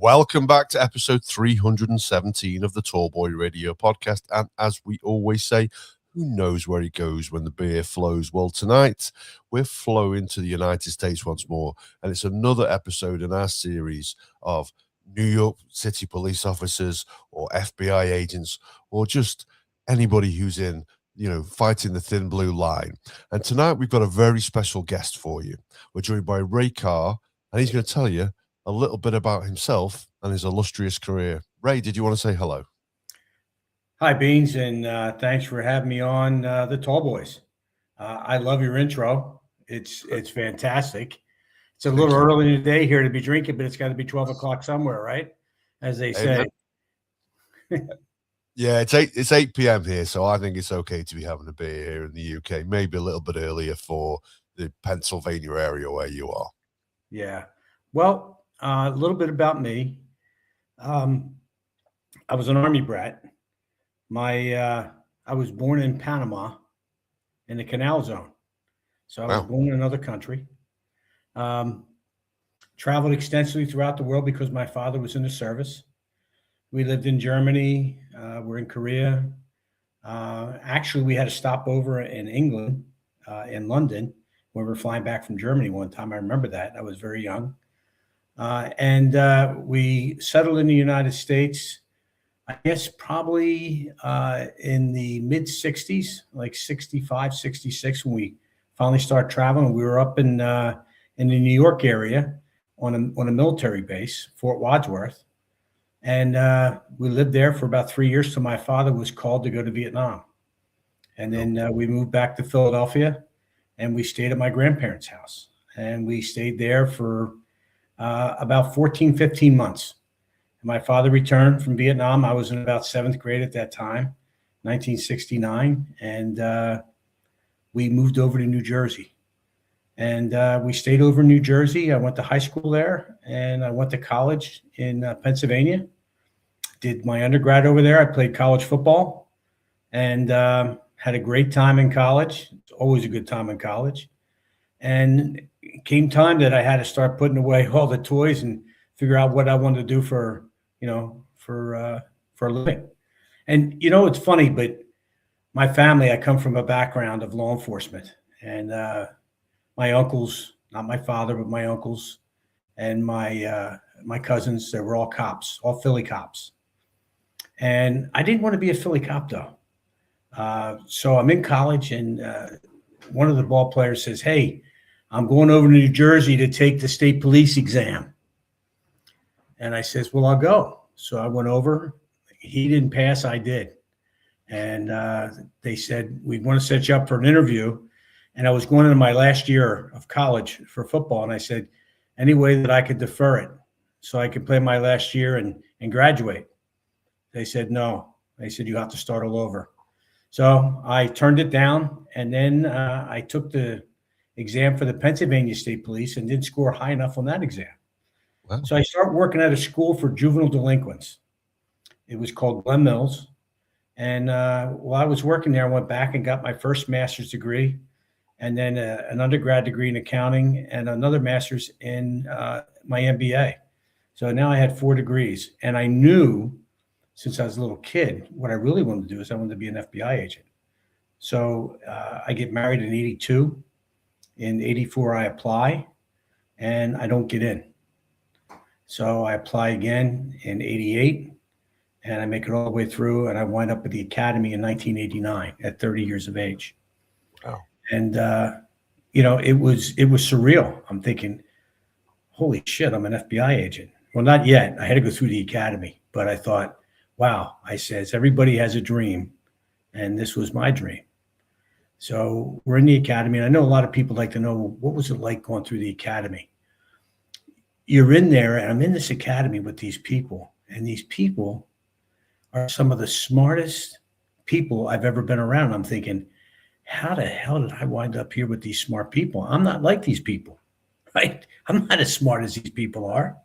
Welcome back to episode 317 of the Tallboy Radio podcast. And as we always say, who knows where it goes when the beer flows? Well, tonight we're flowing to the United States once more, and it's another episode in our series of New York City police officers or FBI agents or just anybody who's in, fighting the thin blue line. And tonight we've got a very special guest for you. We're joined by Ray Carr, and he's going to tell you a little bit about himself and his illustrious career. Ray, did you want to say hello? Hi, Beans, and thanks for having me on the Tall Boys. I love your intro. It's fantastic. It's a little early in the day here to be drinking, but it's got to be 12 o'clock somewhere, right? As they say. Yeah, it's 8 p.m. here, so I think it's okay to be having a beer here in the UK. Maybe a little bit earlier for the Pennsylvania area where you are. Yeah. Well, a little bit about me. I was an Army brat. I was born in Panama in the Canal Zone. So I was born in another country. Traveled extensively throughout the world because my father was in the service. We lived in Germany. We're in Korea. Actually, we had a stopover in England, in London, when we were flying back from Germany one time. I remember that. I was very young. And we settled in the United States, I guess probably in the mid 60s, like 65, 66, when we finally started traveling. We were up in the New York area on a military base, Fort Wadsworth. And we lived there for about 3 years till my father was called to go to Vietnam. And then we moved back to Philadelphia, and we stayed at my grandparents' house. And we stayed there for about 14, 15 months. My father returned from Vietnam. I was in about 7th grade at that time, 1969. And we moved over to New Jersey. And we stayed over in New Jersey. I went to high school there, and I went to college in Pennsylvania. Did my undergrad over there. I played college football and had a great time in college. It's always a good time in college. And it came time that I had to start putting away all the toys and figure out what I wanted to do for a living. And, it's funny, but my family, I come from a background of law enforcement, and my uncles, not my father, but my uncles and my cousins, they were all cops, all Philly cops. And I didn't want to be a Philly cop though. So I'm in college, and one of the ball players says, "Hey, I'm going over to New Jersey to take the state police exam." And I says, "Well, I'll go." So I went over. He didn't pass. I did. And they said, "We want to set you up for an interview." And I was going into my last year of college for football. And I said, any way that I could defer it so I could play my last year and graduate. They said, no. They said, you have to start all over. So I turned it down. And then I took the exam for the Pennsylvania State Police and didn't score high enough on that exam. Wow. So I started working at a school for juvenile delinquents. It was called Glen Mills. And while I was working there, I went back and got my first master's degree, and then an undergrad degree in accounting and another master's in my MBA. So now I had 4 degrees. And I knew since I was a little kid, what I really wanted to do is I wanted to be an FBI agent. So I get married in 82. In 84, I apply, and I don't get in. So I apply again in 88, and I make it all the way through, and I wind up at the academy in 1989 at 30 years of age. Wow. And, it was surreal. I'm thinking, holy shit, I'm an FBI agent. Well, not yet. I had to go through the academy, but I thought, wow, I says, everybody has a dream, and this was my dream. So we're in the academy, and I know a lot of people like to know, what was it like going through the academy? You're in there, and I'm in this academy with these people, and these people are some of the smartest people I've ever been around. I'm thinking, how the hell did I wind up here with these smart people? I'm not like these people, right? I'm not as smart as these people are.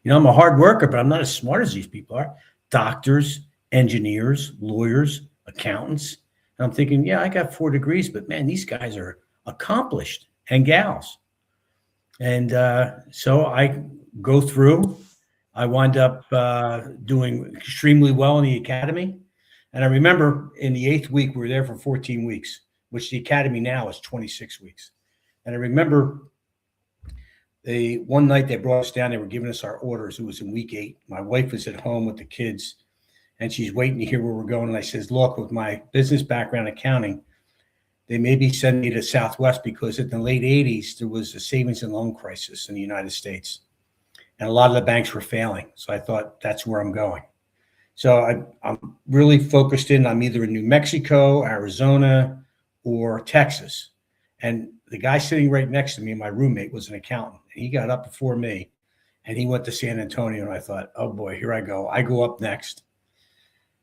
I'm a hard worker, but I'm not as smart as these people are. Doctors, engineers, lawyers, accountants. And I'm thinking, yeah, I got 4 degrees, but man, these guys are accomplished, and gals. And so I go through. I wound up doing extremely well in the academy. And I remember in the 8th week, we were there for 14 weeks, which the academy now is 26 weeks. And I remember one night they brought us down, they were giving us our orders. It was in week 8. My wife was at home with the kids and she's waiting to hear where we're going. And I says, look, with my business background accounting, they maybe send me to Southwest because in the late 80s, there was a savings and loan crisis in the United States. And a lot of the banks were failing. So I thought that's where I'm going. So I'm really focused in. I'm either in New Mexico, Arizona, or Texas. And the guy sitting right next to me, my roommate, was an accountant. He got up before me and he went to San Antonio. And I thought, oh boy, here I go. I go up next.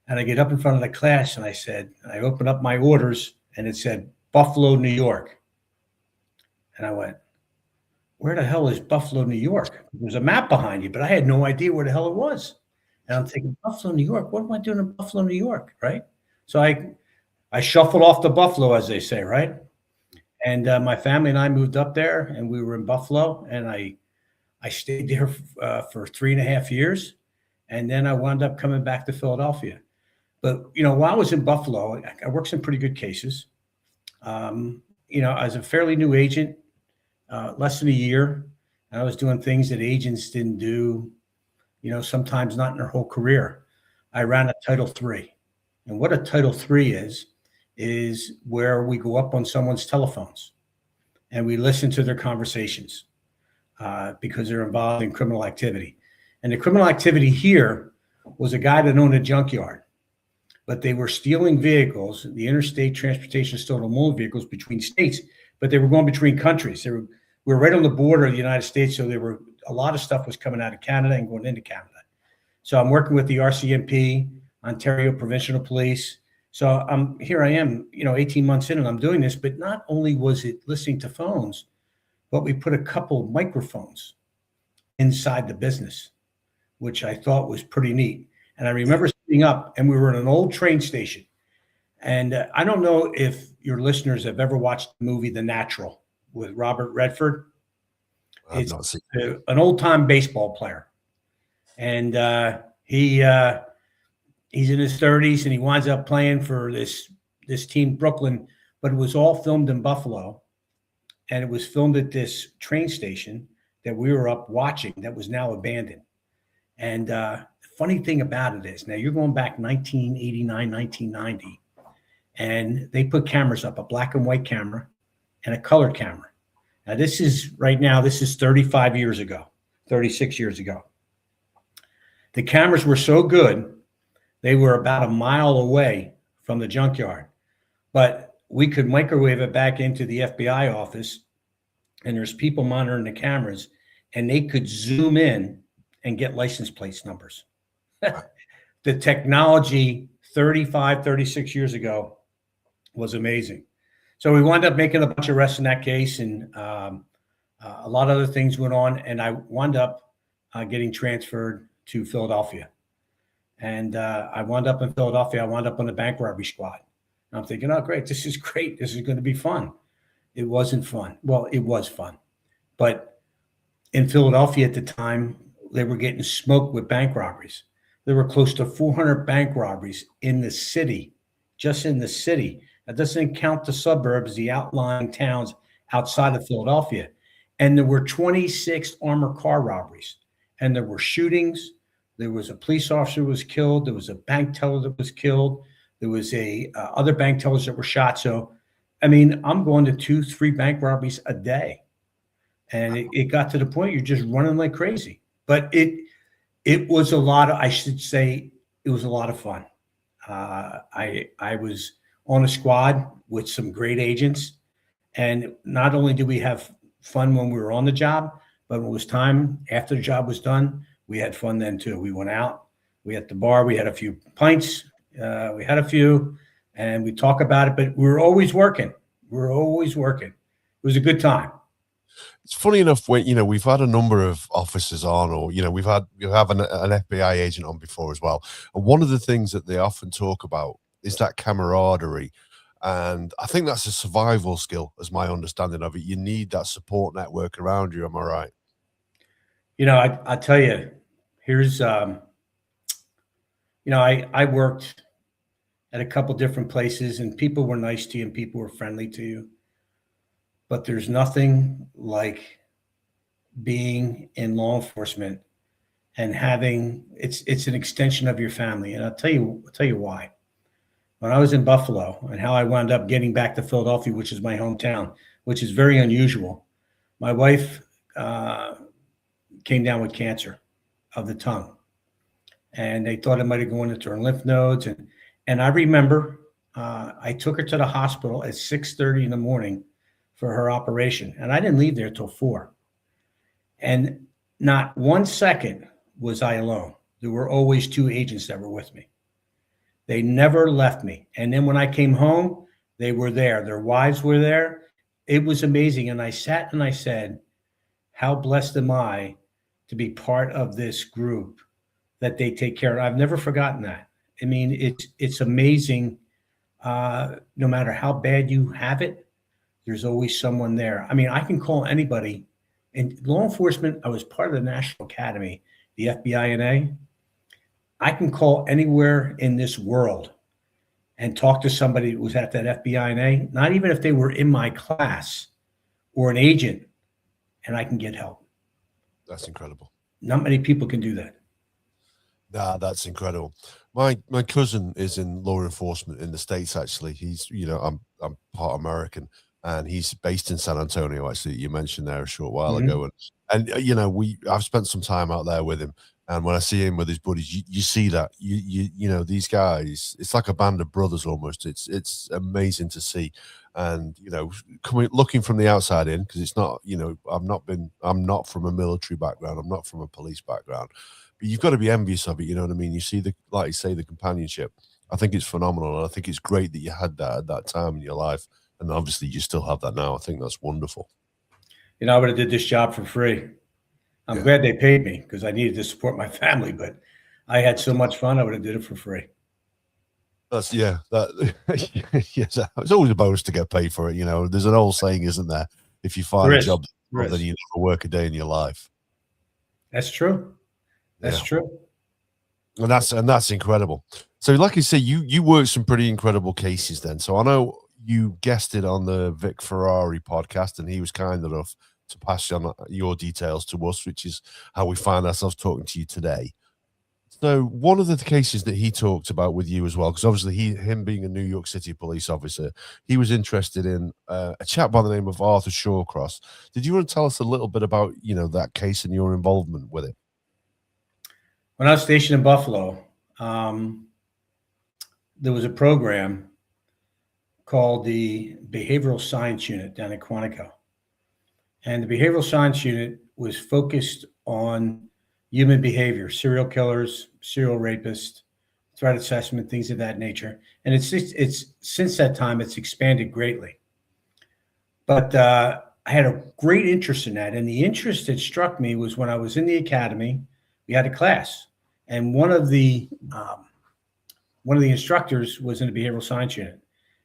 And I get up in front of the class and I open up my orders and it said Buffalo, New York. And I went, where the hell is Buffalo, New York? There's a map behind you, but I had no idea where the hell it was. And I'm thinking, Buffalo, New York, what am I doing in Buffalo, New York, right? So I shuffled off to Buffalo, as they say, right? And my family and I moved up there, and we were in Buffalo, and I stayed there for 3.5 years, and then I wound up coming back to Philadelphia. But, while I was in Buffalo, I worked some pretty good cases. As a fairly new agent, less than a year, and I was doing things that agents didn't do, sometimes not in their whole career. I ran a Title III. And what a Title III is where we go up on someone's telephones and we listen to their conversations because they're involved in criminal activity. And the criminal activity here was a guy that owned a junkyard, but they were stealing vehicles, the interstate transportation stolen motor vehicles between states, but they were going between countries. We were right on the border of the United States, so a lot of stuff was coming out of Canada and going into Canada. So I'm working with the RCMP, Ontario Provincial Police. So here I am, 18 months in, and I'm doing this. But not only was it listening to phones, but we put a couple of microphones inside the business, which I thought was pretty neat. And I remember sitting up, and we were in an old train station. And I don't know if your listeners have ever watched the movie The Natural with Robert Redford. It's an old-time baseball player. And he's in his 30s, and he winds up playing for this team, Brooklyn, but it was all filmed in Buffalo. And it was filmed at this train station that we were up watching that was now abandoned. And the funny thing about it is, now you're going back 1989, 1990, and they put cameras up, a black and white camera and a colored camera. Now this is 35 years ago, 36 years ago. The cameras were so good, they were about a mile away from the junkyard, but we could microwave it back into the FBI office, and there's people monitoring the cameras, and they could zoom in and get license plate numbers. The technology 35, 36 years ago was amazing. So we wound up making a bunch of arrests in that case, and a lot of other things went on, and I wound up getting transferred to Philadelphia. And I wound up in Philadelphia. I wound up on the bank robbery squad. And I'm thinking, oh, great, this is great. This is going to be fun. It wasn't fun. Well, it was fun. But in Philadelphia at the time, they were getting smoked with bank robberies. There were close to 400 bank robberies in the city, just in the city. That doesn't count the suburbs, the outlying towns outside of Philadelphia. And there were 26 armored car robberies. And there were shootings. There was a police officer who was killed. There was a bank teller that was killed. There was other bank tellers that were shot. So, I mean, I'm going to 2-3 bank robberies a day. And it got to the point you're just running like crazy. But it was a lot of, I should say, it was a lot of fun. I was on a squad with some great agents. And not only did we have fun when we were on the job, but when it was time after the job was done, we had fun then too. We went out, we had the bar, we had a few pints, and we talk about it, but we were always working. It was a good time. It's funny enough when, we've had a number of officers on, or, we have an FBI agent on before as well. And one of the things that they often talk about is that camaraderie. And I think that's a survival skill, as my understanding of it. You need that support network around you. Am I right? I tell you, Here's, I worked at a couple different places, and people were nice to you and people were friendly to you. But there's nothing like being in law enforcement and having it's an extension of your family. And I'll tell you why. When I was in Buffalo and how I wound up getting back to Philadelphia, which is my hometown, which is very unusual. My wife came down with cancer of the tongue, and they thought it might have gone into her lymph nodes. And I remember I took her to the hospital at 6:30 in the morning for her operation, and I didn't leave there till 4. And not 1 second was I alone. There were always 2 agents that were with me. They never left me. And then when I came home, they were there. Their wives were there. It was amazing. And I sat and I said, how blessed am I to be part of this group that they take care of. I've never forgotten that. I mean, it's amazing. No matter how bad you have it, there's always someone there. I mean, I can call anybody. In law enforcement, I was part of the National Academy, the FBI. I can call anywhere in this world and talk to somebody who was at that FBI, not even if they were in my class or an agent, and I can get help. That's incredible. Not many people can do that. Nah, that's incredible. My cousin is in law enforcement in the States. Actually, he's I'm part American, and he's based in San Antonio. Actually, you mentioned there a short while ago, and I've spent some time out there with him. And when I see him with his buddies, you see that these guys, it's like a band of brothers almost. It's amazing to see, and looking from the outside in, because it's not I'm not from a military background, I'm not from a police background, but you've got to be envious of it. You know what I mean? You see like you say, the companionship. I think it's phenomenal, and I think it's great that you had that at that time in your life, and obviously you still have that now. I think that's wonderful. I would have did this job for free. I'm glad they paid me because I needed to support my family, but I had so much fun, I would have did it for free. Yes, it's always a bonus to get paid for it. There's an old saying, isn't there? If you find a job, then you never work a day in your life. That's true. That's true. And that's incredible. So like you say, you worked some pretty incredible cases then. So I know you guested on the Vic Ferrari podcast, and he was kind enough to pass on your details to us, which is how we find ourselves talking to you today. So one of the cases that he talked about with you as well, because obviously him being a New York City police officer, he was interested in a chap by the name of Arthur Shawcross. Did you want to tell us a little bit about that case and your involvement with it? When I was stationed in Buffalo, there was a program called the Behavioral Science Unit down in Quantico. And the Behavioral Science Unit was focused on human behavior, serial killers, serial rapists, threat assessment, things of that nature. And it's since that time, it's expanded greatly. But I had a great interest in that. And the interest that struck me was when I was in the academy, we had a class. And one of the instructors was in the Behavioral Science Unit.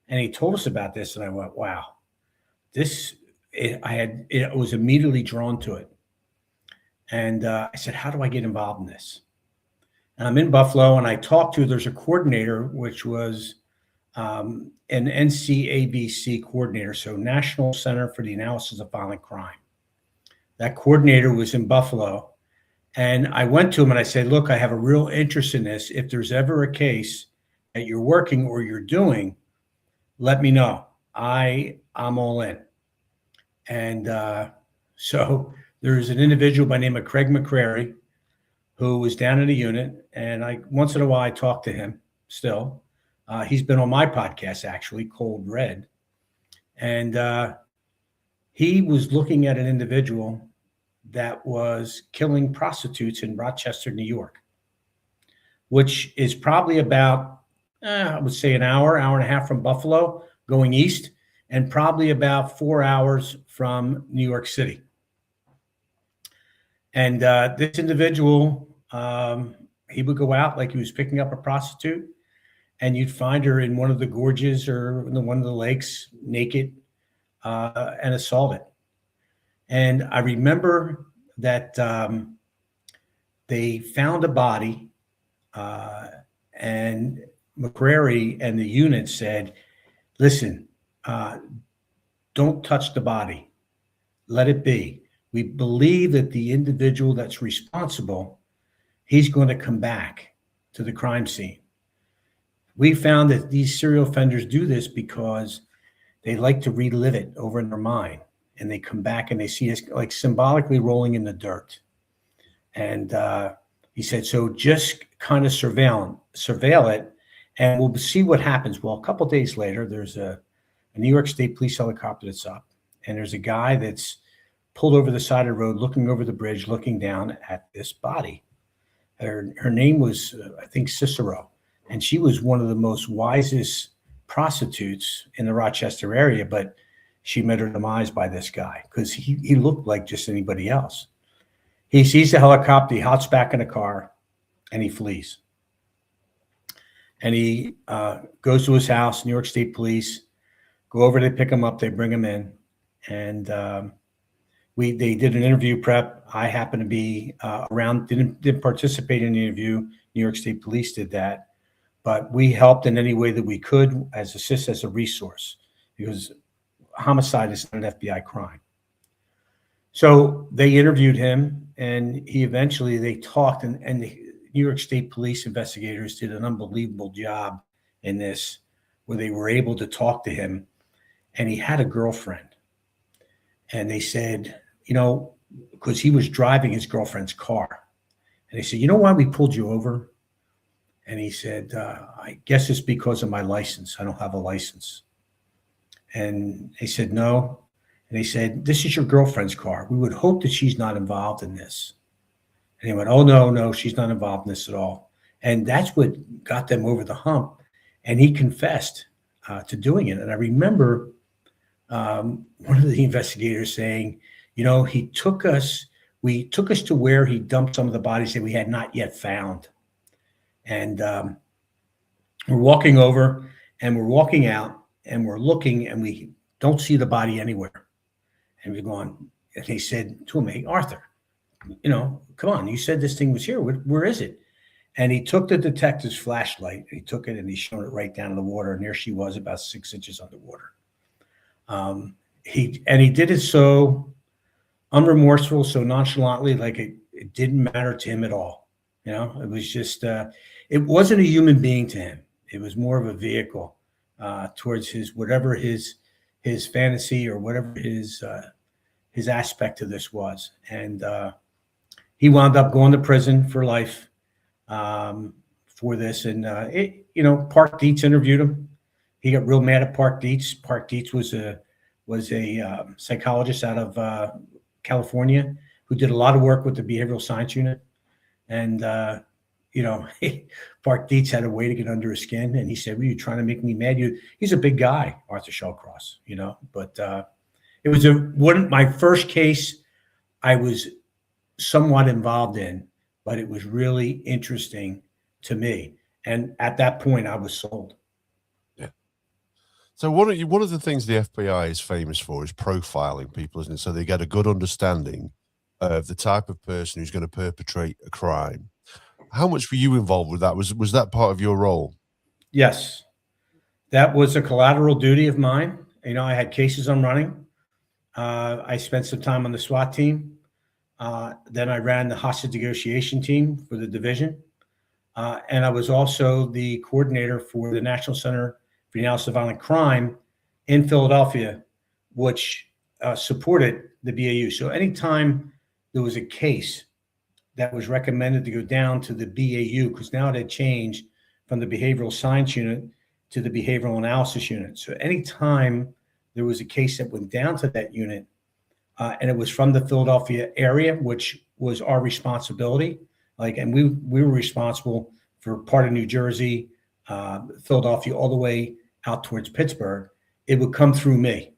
And he told us about this. And I went, wow, I was immediately drawn to it. And I said, how do I get involved in this? And I'm in Buffalo, and I talked to, there's a coordinator, which was an NCABC coordinator, so National Center for the Analysis of Violent Crime. That coordinator was in Buffalo. And I went to him and I said, look, I have a real interest in this. If there's ever a case that you're working or you're doing, let me know. I'm all in. And so there's an individual by the name of Craig McCrary who was down in a unit. And once in a while, I talk to him still. He's been on my podcast, actually, Cold Red. And he was looking at an individual that was killing prostitutes in Rochester, New York, which is probably about, I would say an hour and a half from Buffalo going east, and probably about 4 hours from New York City. And this individual, he would go out like he was picking up a prostitute, and you'd find her in one of the gorges or in one of the lakes naked and assaulted. And I remember that they found a body, and McCrary and the unit said, listen, don't touch the body. Let it be. We believe that the individual that's responsible, he's going to come back to the crime scene. We found that these serial offenders do this because they like to relive it over in their mind. And they come back and they see us like symbolically rolling in the dirt. And he said, so just kind of surveil it, and we'll see what happens. Well, a couple of days later, there's a New York State police helicopter that's up, and there's a guy that's pulled over the side of the road, looking over the bridge, looking down at this body. Her name was, I think, Cicero, and she was one of the most wisest prostitutes in the Rochester area, but she met her demise by this guy because he looked like just anybody else. He sees the helicopter, he hops back in the car, and he flees. And he goes to his house. New York State police go over, they pick him up, they bring him in, and they did an interview prep. I happened to be around, didn't participate in the interview. New York State police did that, but we helped in any way that we could as a resource, because homicide is not an FBI crime. So they interviewed him, and they talked, and the New York State police investigators did an unbelievable job in this, where they were able to talk to him, and he had a girlfriend. And they said, because he was driving his girlfriend's car, and they said, you know why we pulled you over? And he said, I guess it's because of my license. I don't have a license. And they said, no. And they said, this is your girlfriend's car. We would hope that she's not involved in this. And he went, oh, no, she's not involved in this at all. And that's what got them over the hump. And he confessed to doing it. And I remember one of the investigators saying, we took us to where he dumped some of the bodies that we had not yet found. And we're walking over, and we're walking out, and we're looking, and we don't see the body anywhere. And we're going, and he said to him, hey, Arthur, come on, you said this thing was here. Where is it? And he took the detective's flashlight, and he took it, and he shone it right down in the water. And there she was, about 6 inches underwater. He did it so unremorseful, so nonchalantly, like it didn't matter to him at all. It was just, it wasn't a human being to him. It was more of a vehicle towards whatever his fantasy, or whatever his aspect to this was. And he wound up going to prison for life for this. And Park Dietz interviewed him. He got real mad at Park Dietz. Park Dietz was a psychologist out of California who did a lot of work with the behavioral science unit. And Park Dietz had a way to get under his skin, and he said, were you trying to make me mad? He's a big guy, Arthur Shellcross, but it was my first case I was somewhat involved in, but it was really interesting to me. And at that point, I was sold. Yeah. So one of the things the FBI is famous for is profiling people, isn't it? So they get a good understanding of the type of person who's going to perpetrate a crime. How much were you involved with that? Was that part of your role? Yes, that was a collateral duty of mine. I had cases I'm running. I spent some time on the SWAT team. Then I ran the hostage negotiation team for the division. And I was also the coordinator for the National Center for the Analysis of Violent Crime in Philadelphia, which supported the BAU. So anytime there was a case that was recommended to go down to the BAU, because now it had changed from the behavioral science unit to the behavioral analysis unit. So anytime there was a case that went down to that unit, and it was from the Philadelphia area, which was our responsibility, and we were responsible for part of New Jersey, Philadelphia, all the way out towards Pittsburgh, it would come through me.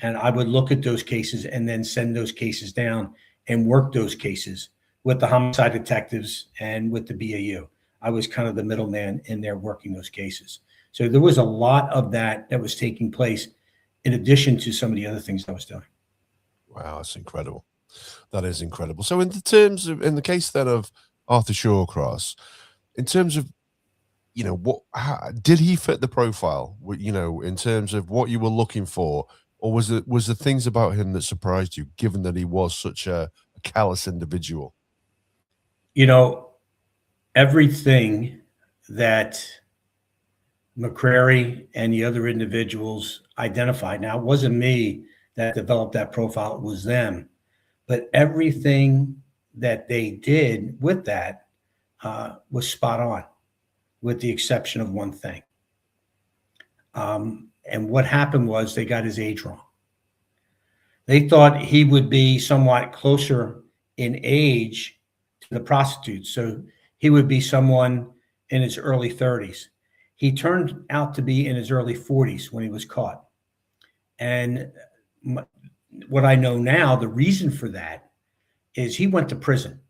And I would look at those cases and then send those cases down and work those cases with the homicide detectives and with the BAU. I was kind of the middleman in there working those cases. So there was a lot of that was taking place in addition to some of the other things I was doing. Wow, that's incredible. That is incredible. So in the case then of Arthur Shawcross, in terms of, did he fit the profile, in terms of what you were looking for? Or was the things about him that surprised you, given that he was such a callous individual? Everything that McCrary and the other individuals identified. Now, it wasn't me that developed that profile, it was them. But everything that they did with that was spot on, with the exception of one thing. And what happened was they got his age wrong. They thought he would be somewhat closer in age to the prostitutes. So he would be someone in his early 30s. He turned out to be in his early 40s when he was caught. And what I know now, the reason for that is he went to prison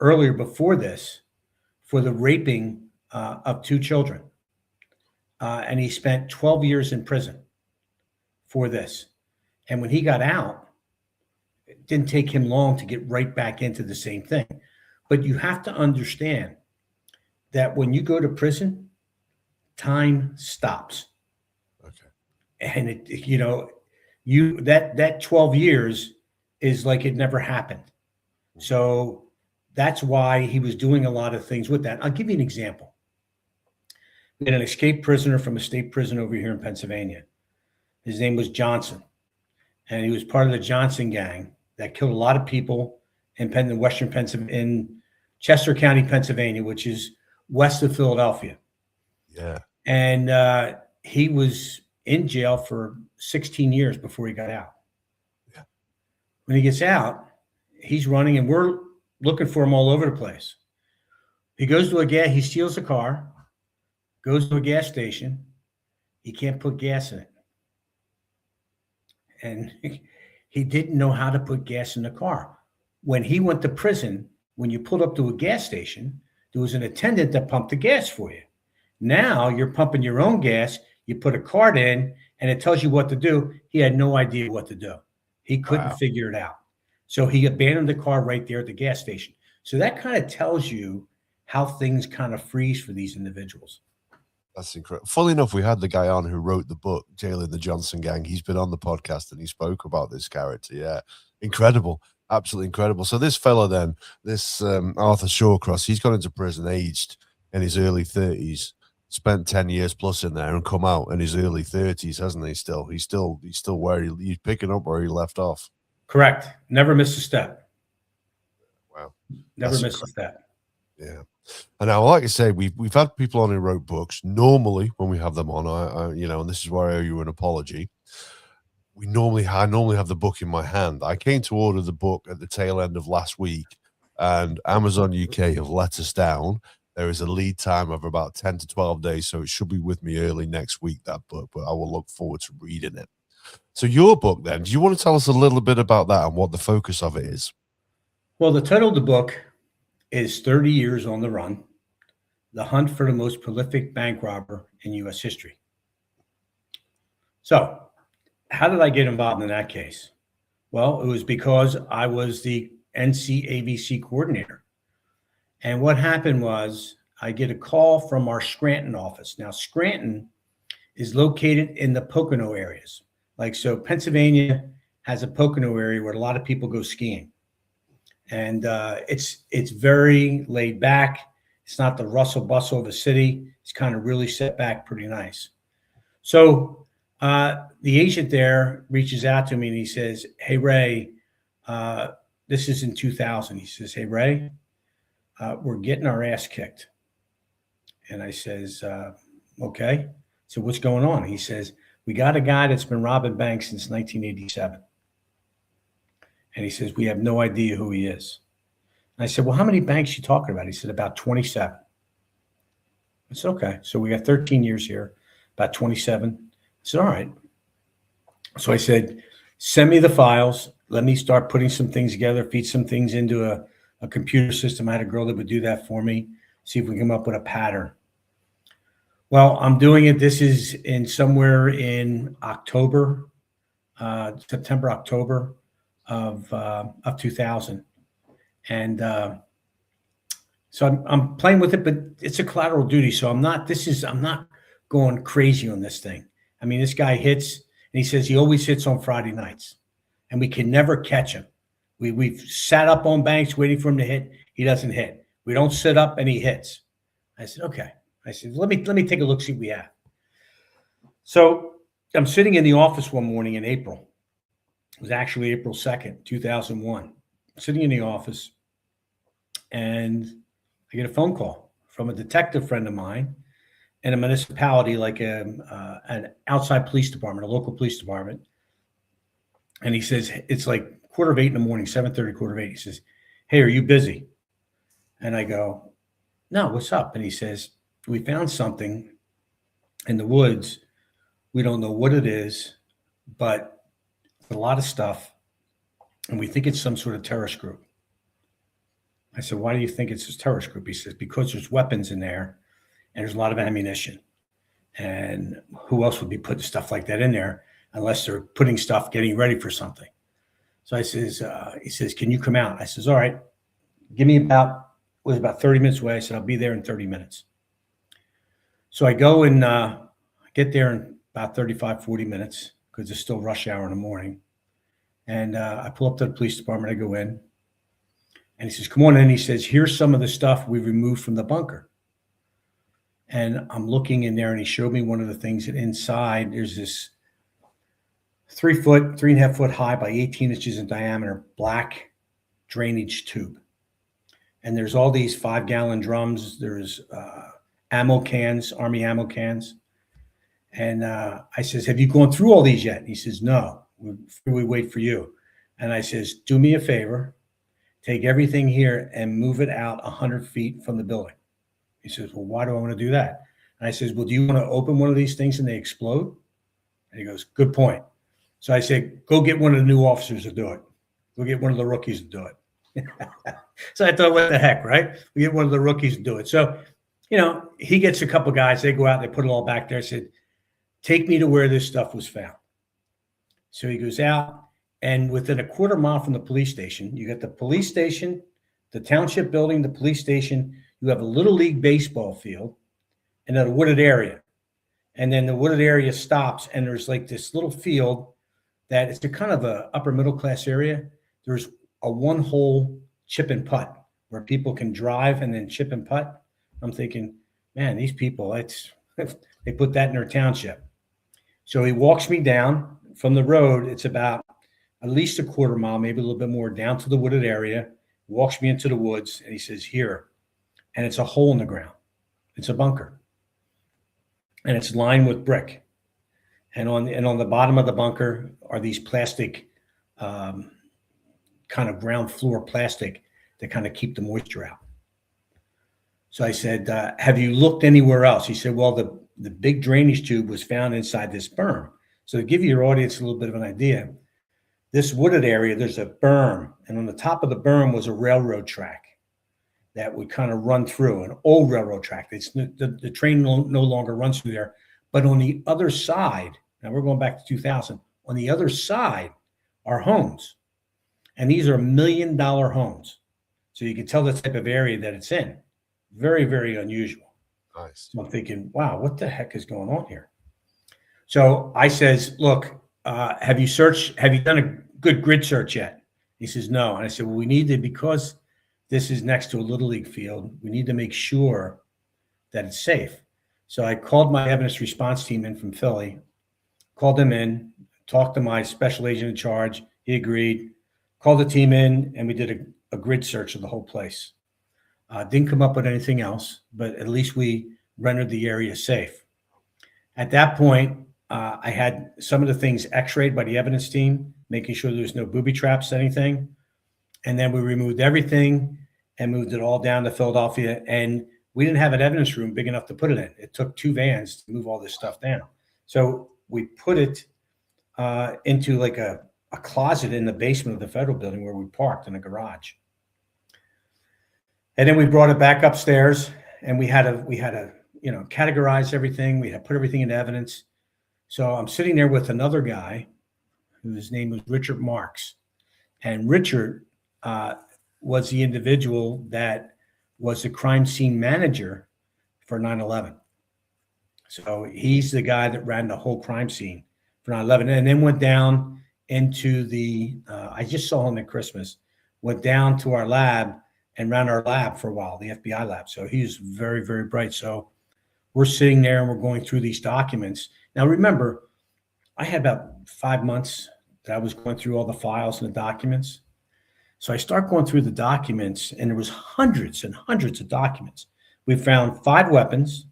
earlier before this for the raping of 2 children. And he spent 12 years in prison for this. And when he got out, it didn't take him long to get right back into the same thing. But you have to understand that when you go to prison, time stops. Okay. And that 12 years is like it never happened. So that's why he was doing a lot of things with that. I'll give you an example. We had an escaped prisoner from a state prison over here in Pennsylvania. His name was Johnson. And he was part of the Johnson gang that killed a lot of people in Western Pennsylvania, in Chester County, Pennsylvania, which is west of Philadelphia. Yeah. And he was in jail for 16 years before he got out. Yeah. When he gets out, he's running, and we're looking for him all over the place. He goes to he steals a car, goes to a gas station. He can't put gas in it. And he didn't know how to put gas in the car. When he went to prison, when you pulled up to a gas station, there was an attendant that pumped the gas for you. Now you're pumping your own gas. You put a card in, and it tells you what to do. He had no idea what to do. He couldn't figure it out. So he abandoned the car right there at the gas station. So that kind of tells you how things kind of freeze for these individuals. That's incredible. Funnily enough, we had the guy on who wrote the book, Jailing the Johnson Gang. He's been on the podcast and he spoke about this character. Yeah. Incredible. Absolutely incredible. So this fella then, this Arthur Shawcross, he's gone into prison aged in his early 30s, spent 10 years plus in there and come out in his early 30s, hasn't he? He's still where he's picking up where he left off. Correct. Never missed a step. Wow. Never missed a step. Yeah. And now, like I say, we've had people on who wrote books. Normally, when we have them on, I and this is where I owe you an apology. I normally have the book in my hand. I came to order the book at the tail end of last week, and Amazon UK have let us down. There is a lead time of about 10 to 12 days, so it should be with me early next week, that book, but I will look forward to reading it. So your book then, do you want to tell us a little bit about that and what the focus of it is? Well, the title of the book is 30 Years on the Run, The Hunt for the Most Prolific Bank Robber in U.S. History. So how did I get involved in that case? Well, it was because I was the NCAVC coordinator. And what happened was I get a call from our Scranton office. Now, Scranton is located in the Pocono areas. So Pennsylvania has a Pocono area where a lot of people go skiing. And it's very laid back. It's not the rustle bustle of a city. It's kind of really set back pretty nice. So the agent there reaches out to me and he says, "Hey, Ray, this is in 2000. He says, "Hey, Ray, we're getting our ass kicked." And I says, "Okay." So what's going on? He says, "We got a guy that's been robbing banks since 1987. And he says, we have no idea who he is." And I said, "Well, how many banks you talking about?" He said, "About 27. I said, "Okay." So we got 13 years here, about 27. I said, "All right." So I said, "Send me the files. Let me start putting some things together, feed some things into a computer system." I had a girl that would do that for me, see if we can come up with a pattern. Well, I'm doing it. This is somewhere in October, September, October of 2000. And So I'm playing with it, but it's a collateral duty. So I'm not going crazy on this thing. I mean, this guy hits, and he says he always hits on Friday nights, and we can never catch him. We've sat up on banks waiting for him to hit. He doesn't hit. We don't sit up, and he hits. I said, okay. I said, let me take a look, see what we have. So I'm sitting in the office one morning in April. It was actually April 2nd, 2001. Sitting in the office, and I get a phone call from a detective friend of mine in a municipality, like an outside police department, a local police department. And he says, it's like 7:45 in the morning, 7:30, 7:45. He says, hey, are you busy? And I go, no, what's up? And he says, we found something in the woods. We don't know what it is, but a lot of stuff. And we think it's some sort of terrorist group. I said, why do you think it's a terrorist group? He says, because there's weapons in there and there's a lot of ammunition. And who else would be putting stuff like that in there unless they're putting stuff, getting ready for something? So I says, he says, can you come out? I says, all right, give me about 30 minutes away. I said, I'll be there in 30 minutes. So I go and get there in about 35, 40 minutes because it's still rush hour in the morning. And I pull up to the police department. I go in. And he says, come on in. He says, here's some of the stuff we removed from the bunker. And I'm looking in there, and he showed me one of the things that inside there's this 3.5 foot high by 18 inches in diameter, black drainage tube. And there's all these 5-gallon drums. There's ammo cans, Army ammo cans. And I says, have you gone through all these yet? And he says, no, we wait for you. And I says, do me a favor. Take everything here and move it out 100 feet from the building. He says, well, why do I want to do that? And I says, well, do you want to open one of these things and they explode? And he goes, good point. So I said, go get one of the new officers to do it. Go get one of the rookies to do it. So I thought, what the heck, right? We get one of the rookies to do it. So, he gets a couple guys. They go out, they put it all back there. I said, take me to where this stuff was found. So he goes out. And within a quarter mile from the police station, you got the police station, the township building, the police station. You have a little league baseball field and then a wooded area. And then the wooded area stops, and there's like this little field that it's a kind of a upper middle class area. There's a one-hole chip and putt where people can drive and then chip and putt. I'm thinking, man, these people, they put that in their township. So he walks me down from the road. It's about at least a quarter mile, maybe a little bit more, down to the wooded area, walks me into the woods, and he says, here. And it's a hole in the ground. It's a bunker. And it's lined with brick. And on the bottom of the bunker are these plastic, kind of ground floor plastic that kind of keep the moisture out. So I said, have you looked anywhere else? He said, well, the big drainage tube was found inside this berm. So to give your audience a little bit of an idea, this wooded area, there's a berm, and on the top of the berm was a railroad track that would kind of run through, an old railroad track. The train no longer runs through there. But on the other side, now we're going back to 2000, on the other side are homes. And these are $1 million homes. So you can tell the type of area that it's in. Very, very unusual. Nice. So I'm thinking, wow, what the heck is going on here? So I says, look, have you done a good grid search yet? He says, no. And I said, well, we need to, because this is next to a little league field, we need to make sure that it's safe. So I called my evidence response team in from Philly, called them in, talked to my special agent in charge. He agreed, called the team in, and we did a grid search of the whole place. Didn't come up with anything else, but at least we rendered the area safe. At that point, I had some of the things x-rayed by the evidence team, making sure there was no booby traps, anything. And then we removed everything and moved it all down to Philadelphia. And we didn't have an evidence room big enough to put it in. It took 2 vans to move all this stuff down. So we put it into like a closet in the basement of the federal building where we parked in a garage. And then we brought it back upstairs, and we had to categorize everything. We had put everything into evidence. So I'm sitting there with another guy whose name was Richard Marks. And Richard was the individual that was the crime scene manager for 9/11. So he's the guy that ran the whole crime scene for 9/11, and then went down into the, I just saw him at Christmas, went down to our lab and ran our lab for a while, the FBI lab. So he's very, very bright. So we're sitting there and we're going through these documents. Now, remember, I had about 5 months that I was going through all the files and the documents. So I start going through the documents, and there was hundreds and hundreds of documents. We found 5 weapons,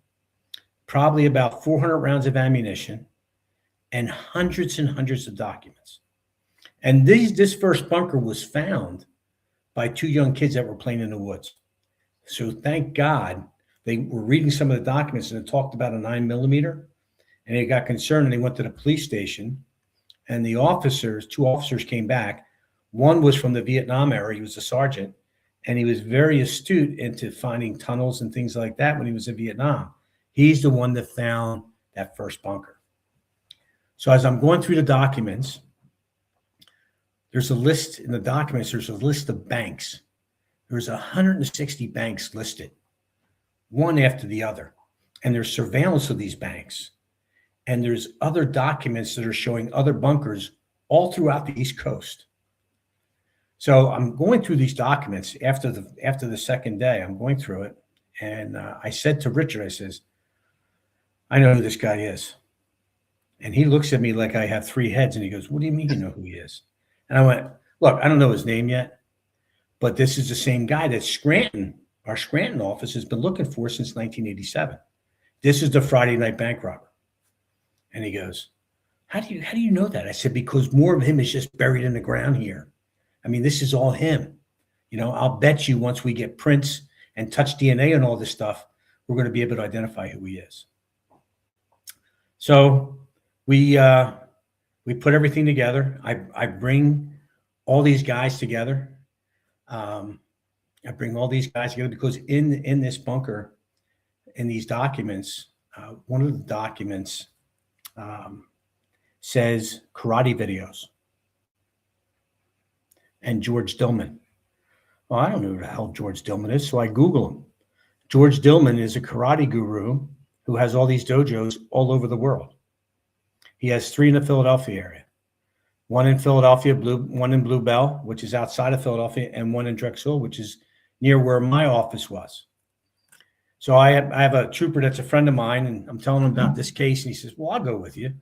probably about 400 rounds of ammunition, and hundreds of documents. And this first bunker was found by 2 young kids that were playing in the woods. So thank God they were reading some of the documents, and it talked about a 9mm, and they got concerned and they went to the police station, and the officers, 2 officers came back. One was from the Vietnam era. He was a sergeant, and he was very astute into finding tunnels and things like that when he was in Vietnam. He's the one that found that first bunker. So as I'm going through the documents, there's a list in the documents. There's a list of banks. There's 160 banks listed, one after the other. And there's surveillance of these banks. And there's other documents that are showing other bunkers all throughout the East Coast. So I'm going through these documents after the second day. I'm going through it. And I said to Richard, I says, I know who this guy is. And he looks at me like I have 3 heads. And he goes, what do you mean you know who he is? And I went, look, I don't know his name yet, but this is the same guy that our Scranton office has been looking for since 1987. This is the Friday night bank robber. And he goes, how do you know that? I said, because more of him is just buried in the ground here. I mean, this is all him. You know, I'll bet you once we get prints and touch DNA and all this stuff, we're going to be able to identify who he is. So we put everything together. I bring all these guys together. I bring all these guys together because in this bunker, in these documents, one of the documents says karate videos and George Dillman. Well, I don't know who the hell George Dillman is, so I Google him. George Dillman is a karate guru who has all these dojos all over the world. He has 3 in the Philadelphia area. One in Philadelphia, one in Blue Bell, which is outside of Philadelphia, and one in Drexel, which is near where my office was. So I have a trooper that's a friend of mine, and I'm telling him about this case, and he says, well, I'll go with you.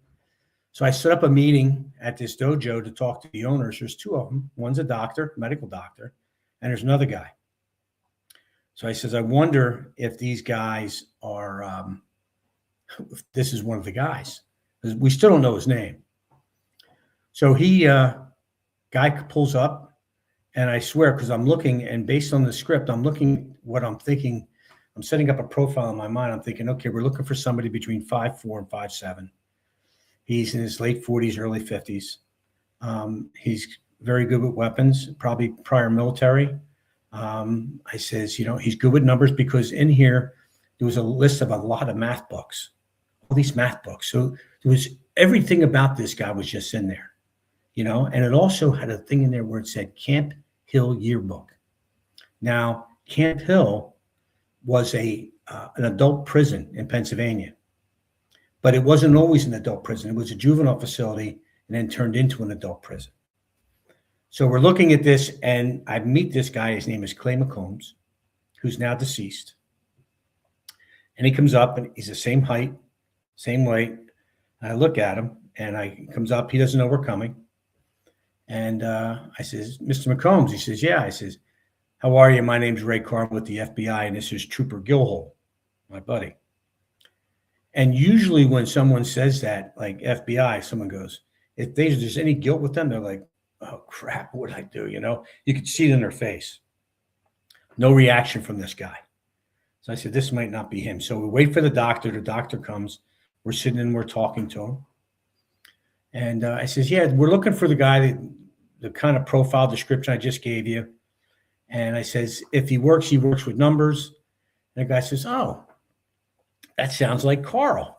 So I set up a meeting at this dojo to talk to the owners. There's 2 of them. One's a doctor, medical doctor, and there's another guy. So I says, I wonder if these guys are, if this is one of the guys. We still don't know his name. So guy pulls up, and I swear, because I'm looking, and based on the script, I'm looking what I'm thinking. I'm setting up a profile in my mind. I'm thinking, okay, we're looking for somebody between 5'4" and 5'7". He's in his late 40s, early 50s. He's very good with weapons, probably prior military. I says, you know, he's good with numbers because in here, there was a list of a lot of math books, all these math books. So there was everything about this guy was just in there, you know, and it also had a thing in there where it said Camp Hill Yearbook. Now, Camp Hill was an adult prison in Pennsylvania, but it wasn't always an adult prison. It was a juvenile facility and then turned into an adult prison. So we're looking at this, and I meet this guy. His name is Clay McCombs, who's now deceased. And he comes up, and he's the same height, same weight. And I look at him, and he comes up. He doesn't know we're coming. And I says, Mr. McCombs. He says, yeah. I says, how are you? My name's Ray Carr with the FBI, and this is Trooper Gilhole, my buddy. And usually when someone says that, like FBI, someone goes, if there's any guilt with them, they're like, oh, crap, what did I do? You know, you could see it in their face. No reaction from this guy. So I said, this might not be him. So we wait for the doctor. The doctor comes. We're sitting and we're talking to him. And I says, yeah, we're looking for the guy, the kind of profile description I just gave you. And I says, if he works with numbers. And the guy says, oh, that sounds like Carl.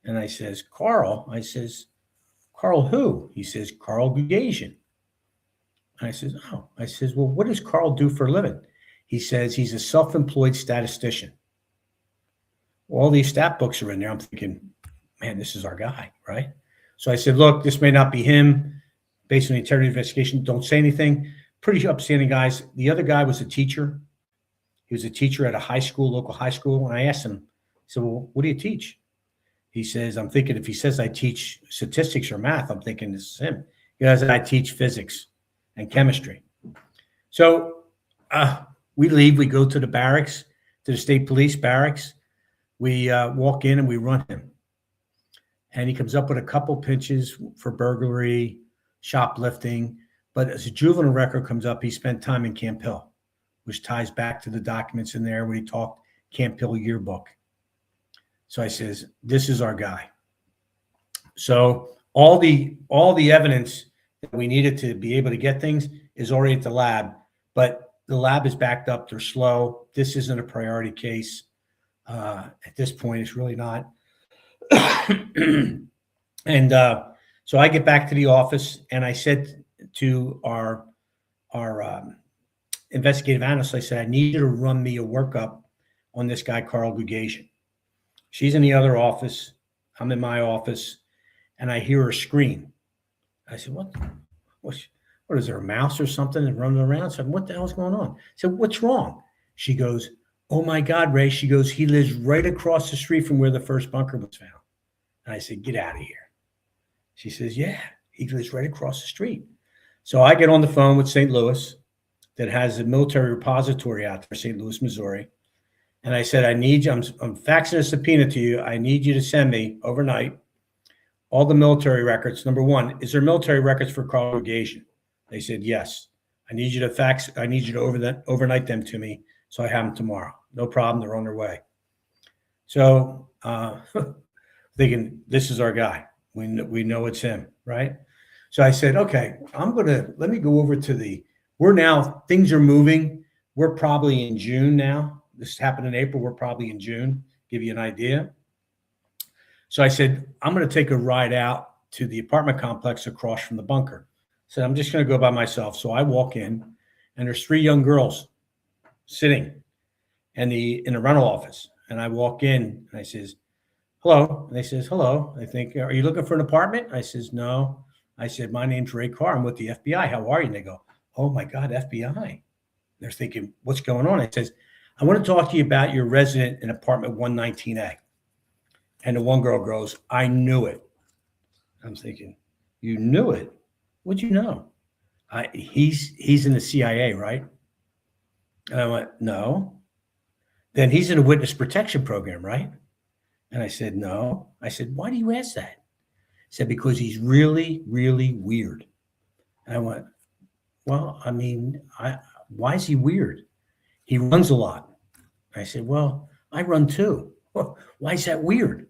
And I says, Carl? I says, Carl who? He says, Carl Gugasian. And I says, oh. I says, well, what does Carl do for a living? He says he's a self-employed statistician. All these stat books are in there. I'm thinking, man, this is our guy, right? So I said, look, this may not be him. Based on the integrity investigation, don't say anything. Pretty upstanding guys. The other guy was a teacher. He was a teacher at a high school, local high school. And I asked him, I said, well, what do you teach? He says, I'm thinking if he says I teach statistics or math, I'm thinking this is him. He goes, I teach physics and chemistry. So we leave. We go to the barracks, to the state police barracks. We walk in and we run him. And he comes up with a couple pinches for burglary, shoplifting. But as a juvenile record comes up, he spent time in Camp Hill, which ties back to the documents in there when he talked Camp Hill yearbook. So I says, this is our guy. So all the evidence that we needed to be able to get things is already at the lab, but the lab is backed up. They're slow. This isn't a priority case. At this point, it's really not. And so I get back to the office and I said to our investigative analyst, I said, I need you to run me a workup on this guy, Carl Gugasian. She's in the other office. I'm in my office, and I hear her scream. I said, what is there, a mouse or something and running around? I said, what the hell's going on? I said, what's wrong? She goes, oh my God, Ray. She goes, he lives right across the street from where the first bunker was found. And I said, get out of here. She says, yeah, he lives right across the street. So I get on the phone with St. Louis that has a military repository out there, St. Louis, Missouri. And I said, I need you, I'm faxing a subpoena to you. I need you to send me overnight all the military records. Number one, is there military records for Carl Gugasian? They said, yes. I need you to overnight them to me so I have them tomorrow. No problem. They're on their way. So thinking, this is our guy. We know it's him, right? So I said, okay, let me go over to things are moving. We're probably in June now. This happened in April. We're probably in June, give you an idea. So I said, I'm going to take a ride out to the apartment complex across from the bunker. So I'm just going to go by myself. So I walk in and there's 3 young girls sitting in the rental office. And I walk in and I says, hello. And they says, hello. I think, are you looking for an apartment? I says, no. I said, my name's Ray Carr. I'm with the FBI. How are you? And they go, oh my God, FBI. They're thinking, what's going on? I says, I want to talk to you about your resident in apartment 119A. And the one girl goes, I knew it. I'm thinking, you knew it? What'd you know? He's in the CIA, right? And I went, no. Then he's in a witness protection program, right? And I said, no. I said, why do you ask that? He said, because he's really, really weird. And I went, well, I mean, why is he weird? He runs a lot. I said, well, I run too. Well, why is that weird?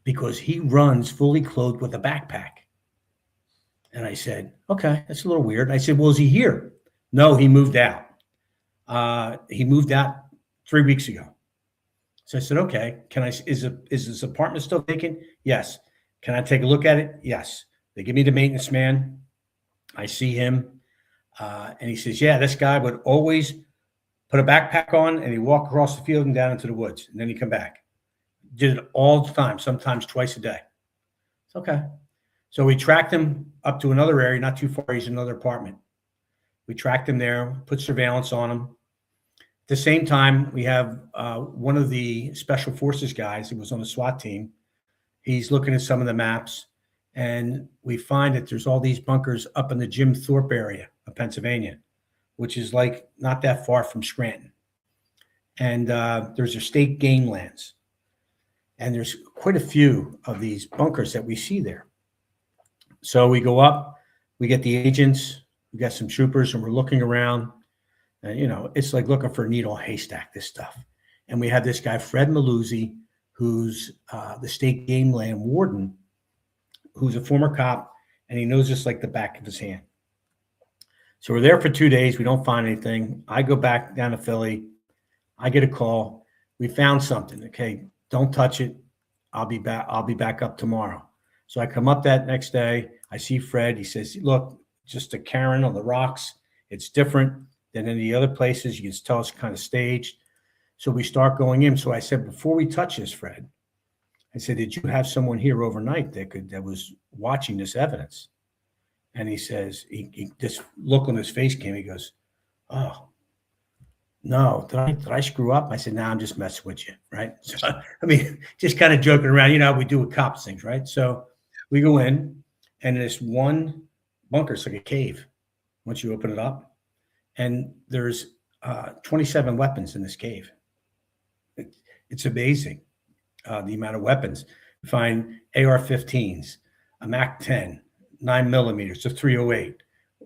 Because he runs fully clothed with a backpack. And I said, okay, that's a little weird. I said, well, is he here? No, he moved out. He moved out 3 weeks ago. So I said, okay, is this apartment still vacant? Yes. Can I take a look at it? Yes. They give me the maintenance man. I see him. And he says, yeah, this guy would always put a backpack on and he'd walk across the field and down into the woods. And then he'd come back. Did it all the time, sometimes twice a day. It's okay. So we tracked him up to another area, not too far. He's in another apartment. We tracked him there, put surveillance on him. At the same time, we have one of the special forces guys who was on the SWAT team. He's looking at some of the maps, and we find that there's all these bunkers up in the Jim Thorpe area of Pennsylvania, which is like not that far from Scranton. And there's a state game lands. And there's quite a few of these bunkers that we see there. So we go up, we get the agents, we got some troopers, and we're looking around. And, it's like looking for a needle in a haystack, this stuff. And we have this guy, Fred Maluzzi, who's the state game land warden, who's a former cop, and he knows this like the back of his hand. So we're there for 2 days. We don't find anything. I go back down to Philly. I get a call. We found something. Okay, don't touch it. I'll be back up tomorrow. So I come up that next day. I see Fred. He says, look, just a cairn on the rocks. It's different. Then in the other places, you can tell it's kind of staged. So we start going in. So I said, before we touch this, Fred, I said, did you have someone here overnight that was watching this evidence? And he says, this look on his face came. He goes, oh, no, did I screw up? I said, no, I'm just messing with you, right? So, I mean, just kind of joking around. You know how we do with cops things, right? So we go in, and this one bunker, it's like a cave once you open it up. And there's 27 weapons in this cave. It's amazing, the amount of weapons. You find AR-15s, a MAC-10, 9 millimeters, a 308,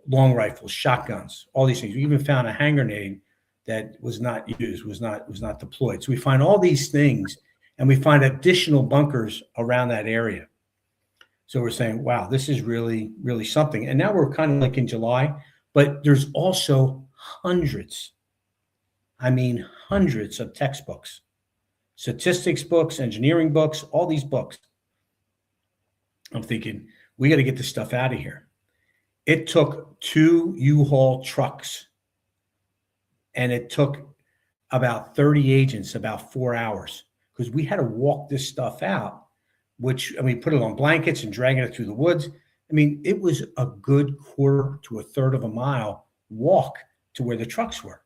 long rifles, shotguns, all these things. We even found a hand grenade that was not used, was not deployed. So we find all these things, and we find additional bunkers around that area. So we're saying, wow, this is really, really something. And now we're kind of like in July, but there's also hundreds, I mean, hundreds of textbooks, statistics books, engineering books, all these books. I'm thinking, we got to get this stuff out of here. It took 2 U-Haul trucks, and it took about 30 agents about 4 hours, because we had to walk this stuff out, which, I mean, put it on blankets and dragging it through the woods. I mean, it was a good quarter to a third of a mile walk to where the trucks were.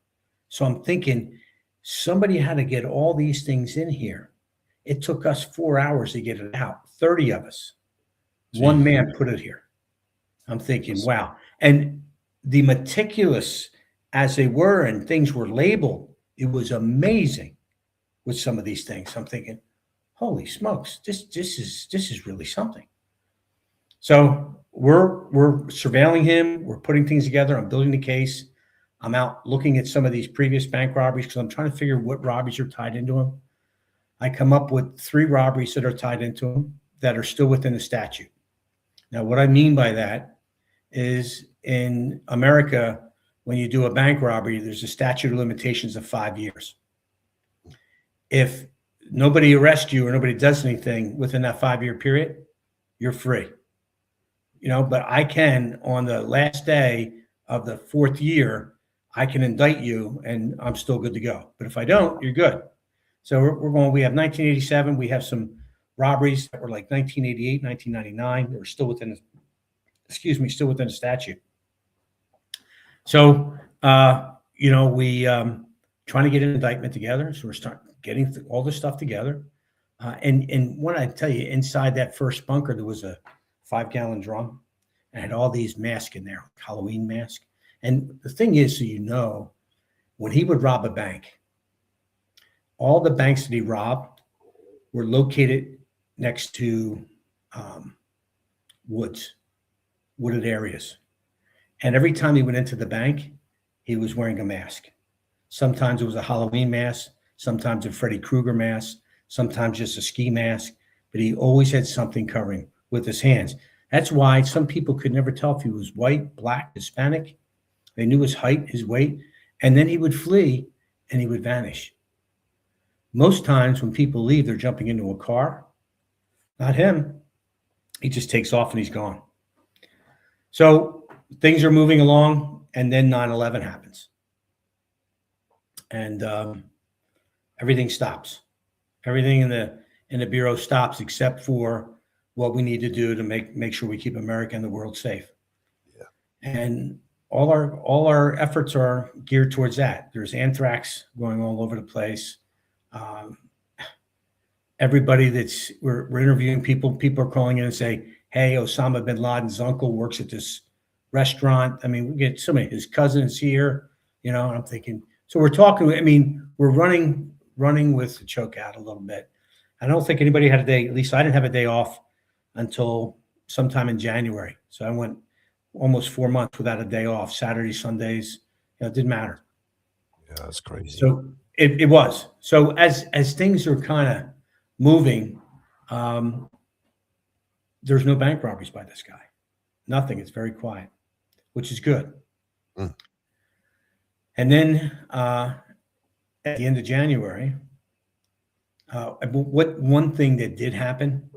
So I'm thinking, somebody had to get all these things in here. It took us 4 hours to get it out, 30 of us. Jeez. One man put it here. I'm thinking, wow. And the meticulous as they were, and things were labeled, it was amazing with some of these things. I'm thinking, holy smokes, this is really something. So we're surveilling him. We're putting things together. I'm building the case. I'm out looking at some of these previous bank robberies because I'm trying to figure what robberies are tied into them. I come up with 3 robberies that are tied into them that are still within the statute. Now, what I mean by that is, in America, when you do a bank robbery, there's a statute of limitations of 5 years. If nobody arrests you or nobody does anything within that 5-year period, you're free. You know, but I can, on the last day of the 4th year, I can indict you and I'm still good to go. But if I don't, you're good. So we're going, we have 1987. We have some robberies that were like 1988, 1999. They were still within the, still within the statute. So, you know, we trying to get an indictment together. So we're starting getting all this stuff together. And when I tell you, inside that first bunker, there was a 5-gallon drum and had all these masks in there, Halloween mask. And the thing is, so you know, when he would rob a bank, all the banks that he robbed were located next to wooded areas. And every time he went into the bank, he was wearing a mask. Sometimes it was a Halloween mask, sometimes a Freddy Krueger mask, sometimes just a ski mask, but he always had something covering with his hands. That's why some people could never tell if he was white, black, Hispanic. They knew his height, his weight, and then he would flee and he would vanish. Most times when people leave, they're jumping into a car. Not him. He just takes off and he's gone. So things are moving along, and then 9/11 happens. And everything stops. Everything in the Bureau stops except for what we need to do to make sure we keep America and the world safe. Yeah. And all our efforts are geared towards that. There's anthrax going all over the place. Everybody we're interviewing people are calling in and say, hey, Osama bin Laden's uncle works at this restaurant. I mean, we get so many, his cousins here, you know, and I'm thinking, so we're talking, I mean, we're running with the choke out a little bit. I don't think anybody had a day, at least I didn't have a day off until sometime in January. So I went almost 4 months without a day off, Saturdays, Sundays, you know, it didn't matter. Yeah, that's crazy. So it was. So as things are kind of moving, there's no bank robberies by this guy. Nothing. It's very quiet, which is good. Mm. And then at the end of January, one thing that did happen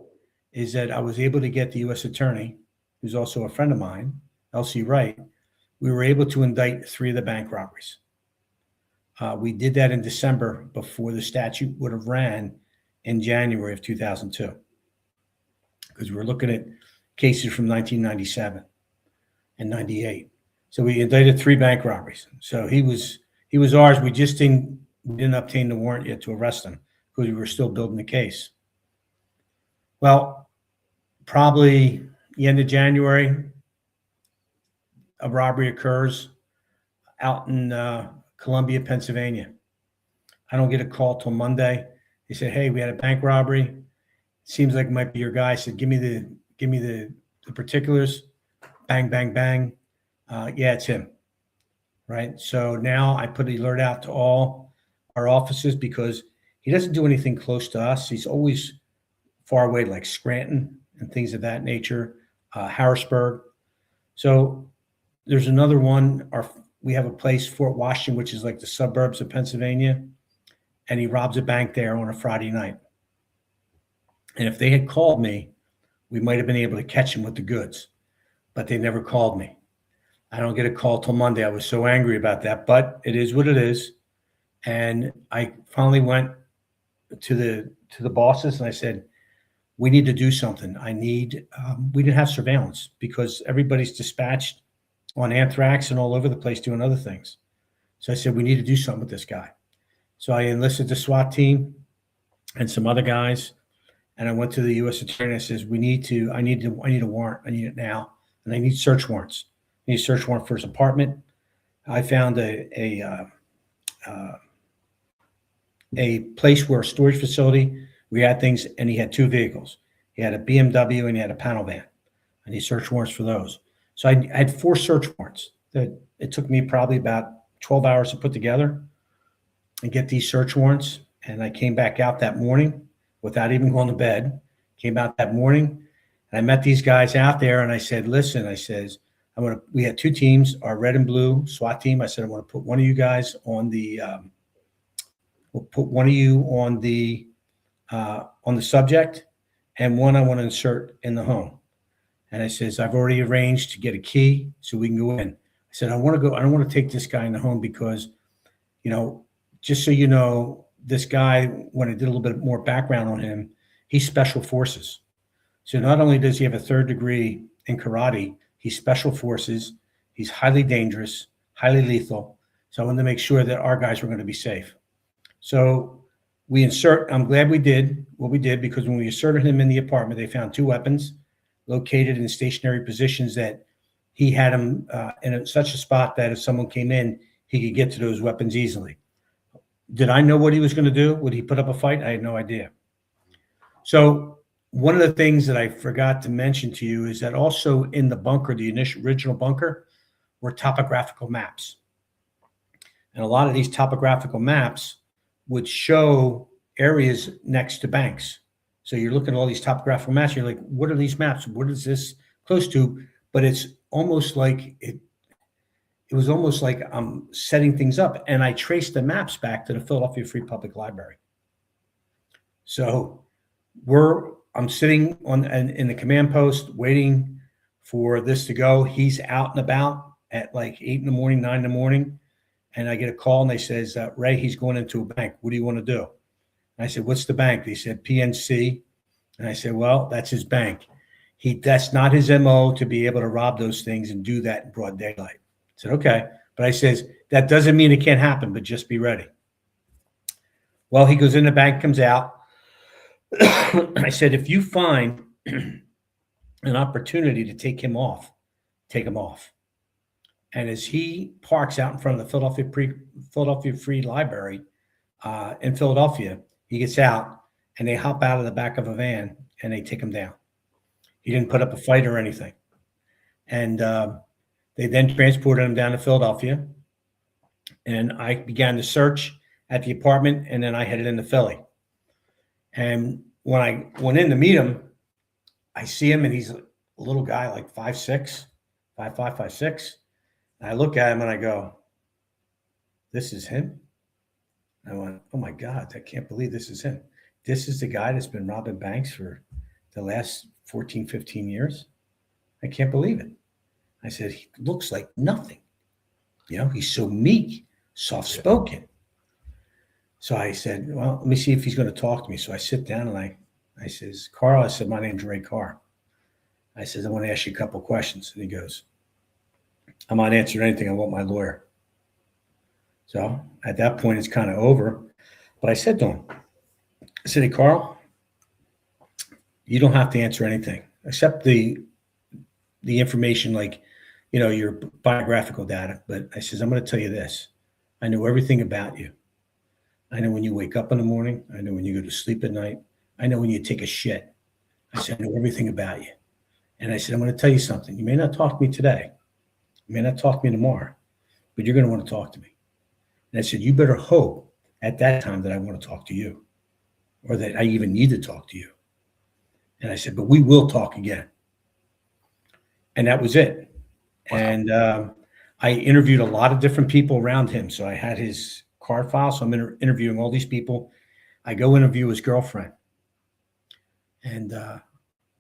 is that I was able to get the U.S. attorney, who's also a friend of mine, L.C. Wright, we were able to indict 3 of the bank robberies. We did that in December before the statute would have ran in January of 2002, because we were looking at cases from 1997 and 98. So we indicted 3 bank robberies. So he was ours. We didn't obtain the warrant yet to arrest him because we were still building the case. Well, probably the end of January, a robbery occurs out in Columbia, Pennsylvania. I don't get a call till Monday. They said, "Hey, we had a bank robbery. Seems like it might be your guy." I said, "Give me the particulars." Bang, bang, bang. Yeah, it's him. Right. So now I put an alert out to all our offices, because he doesn't do anything close to us. He's always far away, like Scranton and things of that nature, Harrisburg. So there's another one. We have a place, Fort Washington, which is like the suburbs of Pennsylvania, and he robs a bank there on a Friday night. And if they had called me, we might have been able to catch him with the goods, but they never called me. I don't get a call till Monday. I was so angry about that, but it is what it is. And I finally went to the bosses and I said, "We need to do something. We didn't have surveillance because everybody's dispatched on anthrax and all over the place doing other things." So I said, "We need to do something with this guy." So I enlisted the SWAT team and some other guys, and I went to the U.S. attorney and I says, I need a warrant. I need it now. And I need search warrants. I need a search warrant for his apartment. I found a place where a storage facility, we had things, and he had 2 vehicles. He had a BMW and he had a panel van. I need search warrants for those. So I had 4 search warrants that it took me probably about 12 hours to put together and get these search warrants. And I came back out that morning without even going to bed. Came out that morning and I met these guys out there and I said, "Listen," I says, we had 2 teams, our red and blue SWAT team. I said, "I want to put one of you guys on the, we'll put one of you on the subject, and one I want to insert in the home." And I says, "I've already arranged to get a key so we can go in." I said, I don't want to take this guy in the home because, just so you know, this guy, when I did a little bit more background on him, he's special forces. So not only does he have a 3rd degree in karate, he's special forces. He's highly dangerous, highly lethal. So I wanted to make sure that our guys were going to be safe. So I'm glad we did what we did, because when we inserted him in the apartment, they found 2 weapons located in stationary positions that he had him in such a spot that if someone came in, he could get to those weapons easily. Did I know what he was going to do? Would he put up a fight? I had no idea. So one of the things that I forgot to mention to you is that also in the bunker, the original bunker, were topographical maps. And a lot of these topographical maps would show areas next to banks. So you're looking at all these topographical maps, you're like, what are these maps? What is this close to? But it's almost like it was almost like I'm setting things up. And I traced the maps back to the Philadelphia Free Public Library. So I'm sitting in the command post waiting for this to go. He's out and about at like 8 in the morning, 9 in the morning. And I get a call and they says, "Ray, he's going into a bank. What do you want to do?" And I said, "What's the bank?" They said, "PNC." And I said, "Well, that's his bank. That's not his MO to be able to rob those things and do that in broad daylight." I said, "Okay." But I says, "That doesn't mean it can't happen, but just be ready." Well, he goes in the bank, comes out. I said, "If you find an opportunity to take him off, take him off." And as he parks out in front of the Philadelphia Free Library in Philadelphia, he gets out and they hop out of the back of a van and they take him down. He didn't put up a fight or anything. And they then transported him down to Philadelphia. And I began the search at the apartment, and then I headed into Philly. And when I went in to meet him, I see him, and he's a little guy, like 5'6", 5'5", 5'6". And I look at him and I go, "This is him?" I went, "Oh my God, I can't believe this is him. This is the guy that's been robbing banks for the last 14, 15 years. I can't believe it." I said, "He looks like nothing. He's so meek, soft-spoken. So I said, well, let me see if he's going to talk to me. So I sit down and I says, Carl, I said, my name's Ray Carr. I says, I want to ask you a couple questions. And he goes, I'm not answering anything. I want my lawyer. So at that point, it's kind of over. But I said to him, I said, hey, Carl, you don't have to answer anything except the information, like, your biographical data. But I says, I'm going to tell you this. I know everything about you. I know when you wake up in the morning. I know when you go to sleep at night. I know when you take a shit. I said, I know everything about you. And I said, I'm going to tell you something. You may not talk to me today. You may not talk to me tomorrow, but you're going to want to talk to me. And I said, you better hope at that time that I want to talk to you, or that I even need to talk to you. And I said, but we will talk again. And that was it. Wow. And I interviewed a lot of different people around him. So I had his card file. So I'm interviewing all these people. I go interview his girlfriend. And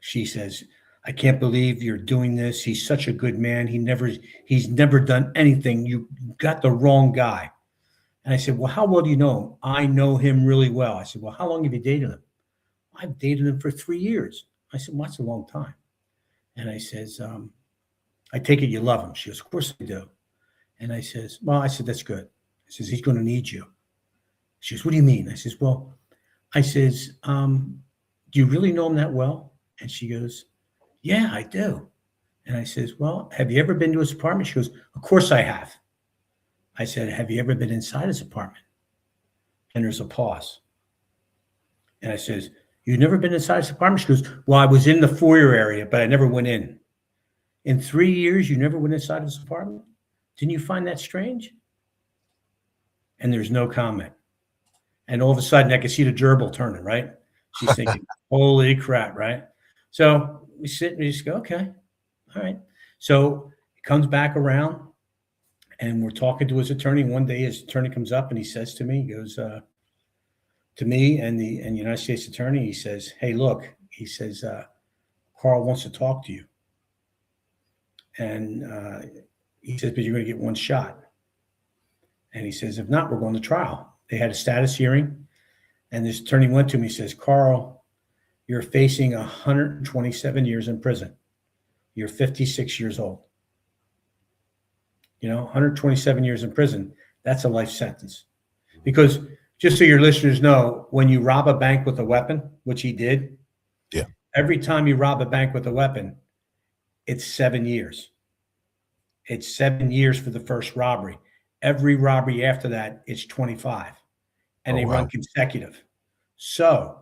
she says, I can't believe you're doing this. He's such a good man. He's never done anything. You got the wrong guy. And I said, well, how well do you know him? I know him really well. I said, well, how long have you dated him? I've dated him for 3 years. I said, well, that's a long time. And I says, I take it you love him. She goes, of course I do. And I says, well, I said, that's good. I says, he's going to need you. She goes, what do you mean? I says, well, do you really know him that well? And she goes, yeah, I do. And I says, well, have you ever been to his apartment? She goes, of course I have. I said, have you ever been inside his apartment? And there's a pause. And I says, you've never been inside his apartment? She goes, well, I was in the foyer area, but I never went in. In 3 years, you never went inside his apartment? Didn't you find that strange? And there's no comment. And all of a sudden, I can see the gerbil turning, right? She's thinking, holy crap, right? So we sit and we just go, okay, all right. So he comes back around and we're talking to his attorney. One day his attorney comes up and he says to me, he goes, to me and the United States attorney, he says, hey, look, he says, Carl wants to talk to you. And he says, but you're going to get one shot. And he says, if not, we're going to trial. They had a status hearing. And this attorney went to him. He says, Carl, you're facing 127 years in prison. You're 56 years old. 127 years in prison, that's a life sentence. Because just so your listeners know, when you rob a bank with a weapon, which he did, every time you rob a bank with a weapon, it's 7 years. It's 7 years for the first robbery. Every robbery after that, it's 25. And they run consecutive. So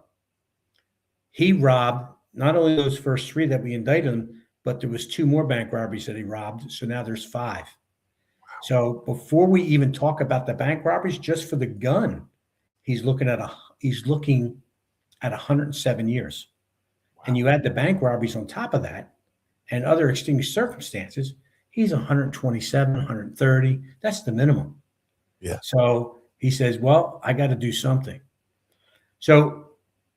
he robbed not only those first 3 that we indicted him, but there was 2 more bank robberies that he robbed. So now there's 5. Wow. So before we even talk about the bank robberies, just for the gun, he's looking at 107 years. Wow. And you add the bank robberies on top of that and other extenuating circumstances, he's 127, 130. That's the minimum. Yeah. So he says, well, I got to do something. So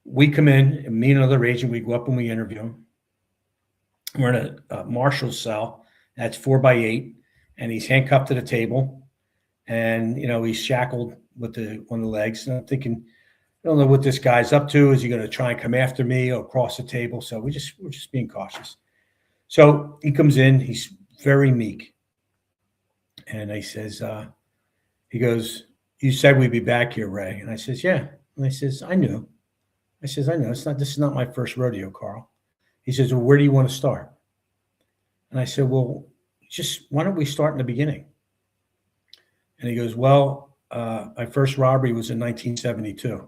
we come in, and me and another agent, we go up and we interview him. We're in a marshal's cell. That's 4x8, and he's handcuffed to the table. And, he's shackled with one of the legs. And I'm thinking, I don't know what this guy's up to. Is he going to try and come after me or cross the table? So we're just being cautious. So he comes in. He's very meek. And he says, he goes, you said we'd be back here, Ray. And I says, yeah. And I says, I knew. I says, I know. This is not my first rodeo, Carl. He says, well, where do you want to start? And I said, well, why don't we start in the beginning? And he goes, well, my first robbery was in 1972.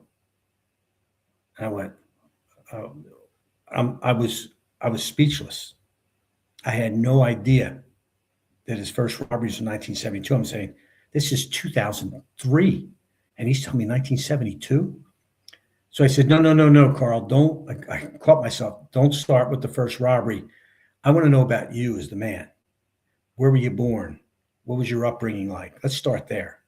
And I went, I was speechless. I had no idea that his first robbery was in 1972. I'm saying, this is 2003. And he's telling me 1972. So I said, no, Carl, don't. I caught myself. Don't start with the first robbery. I want to know about you as the man. Where were you born? What was your upbringing like? Let's start there.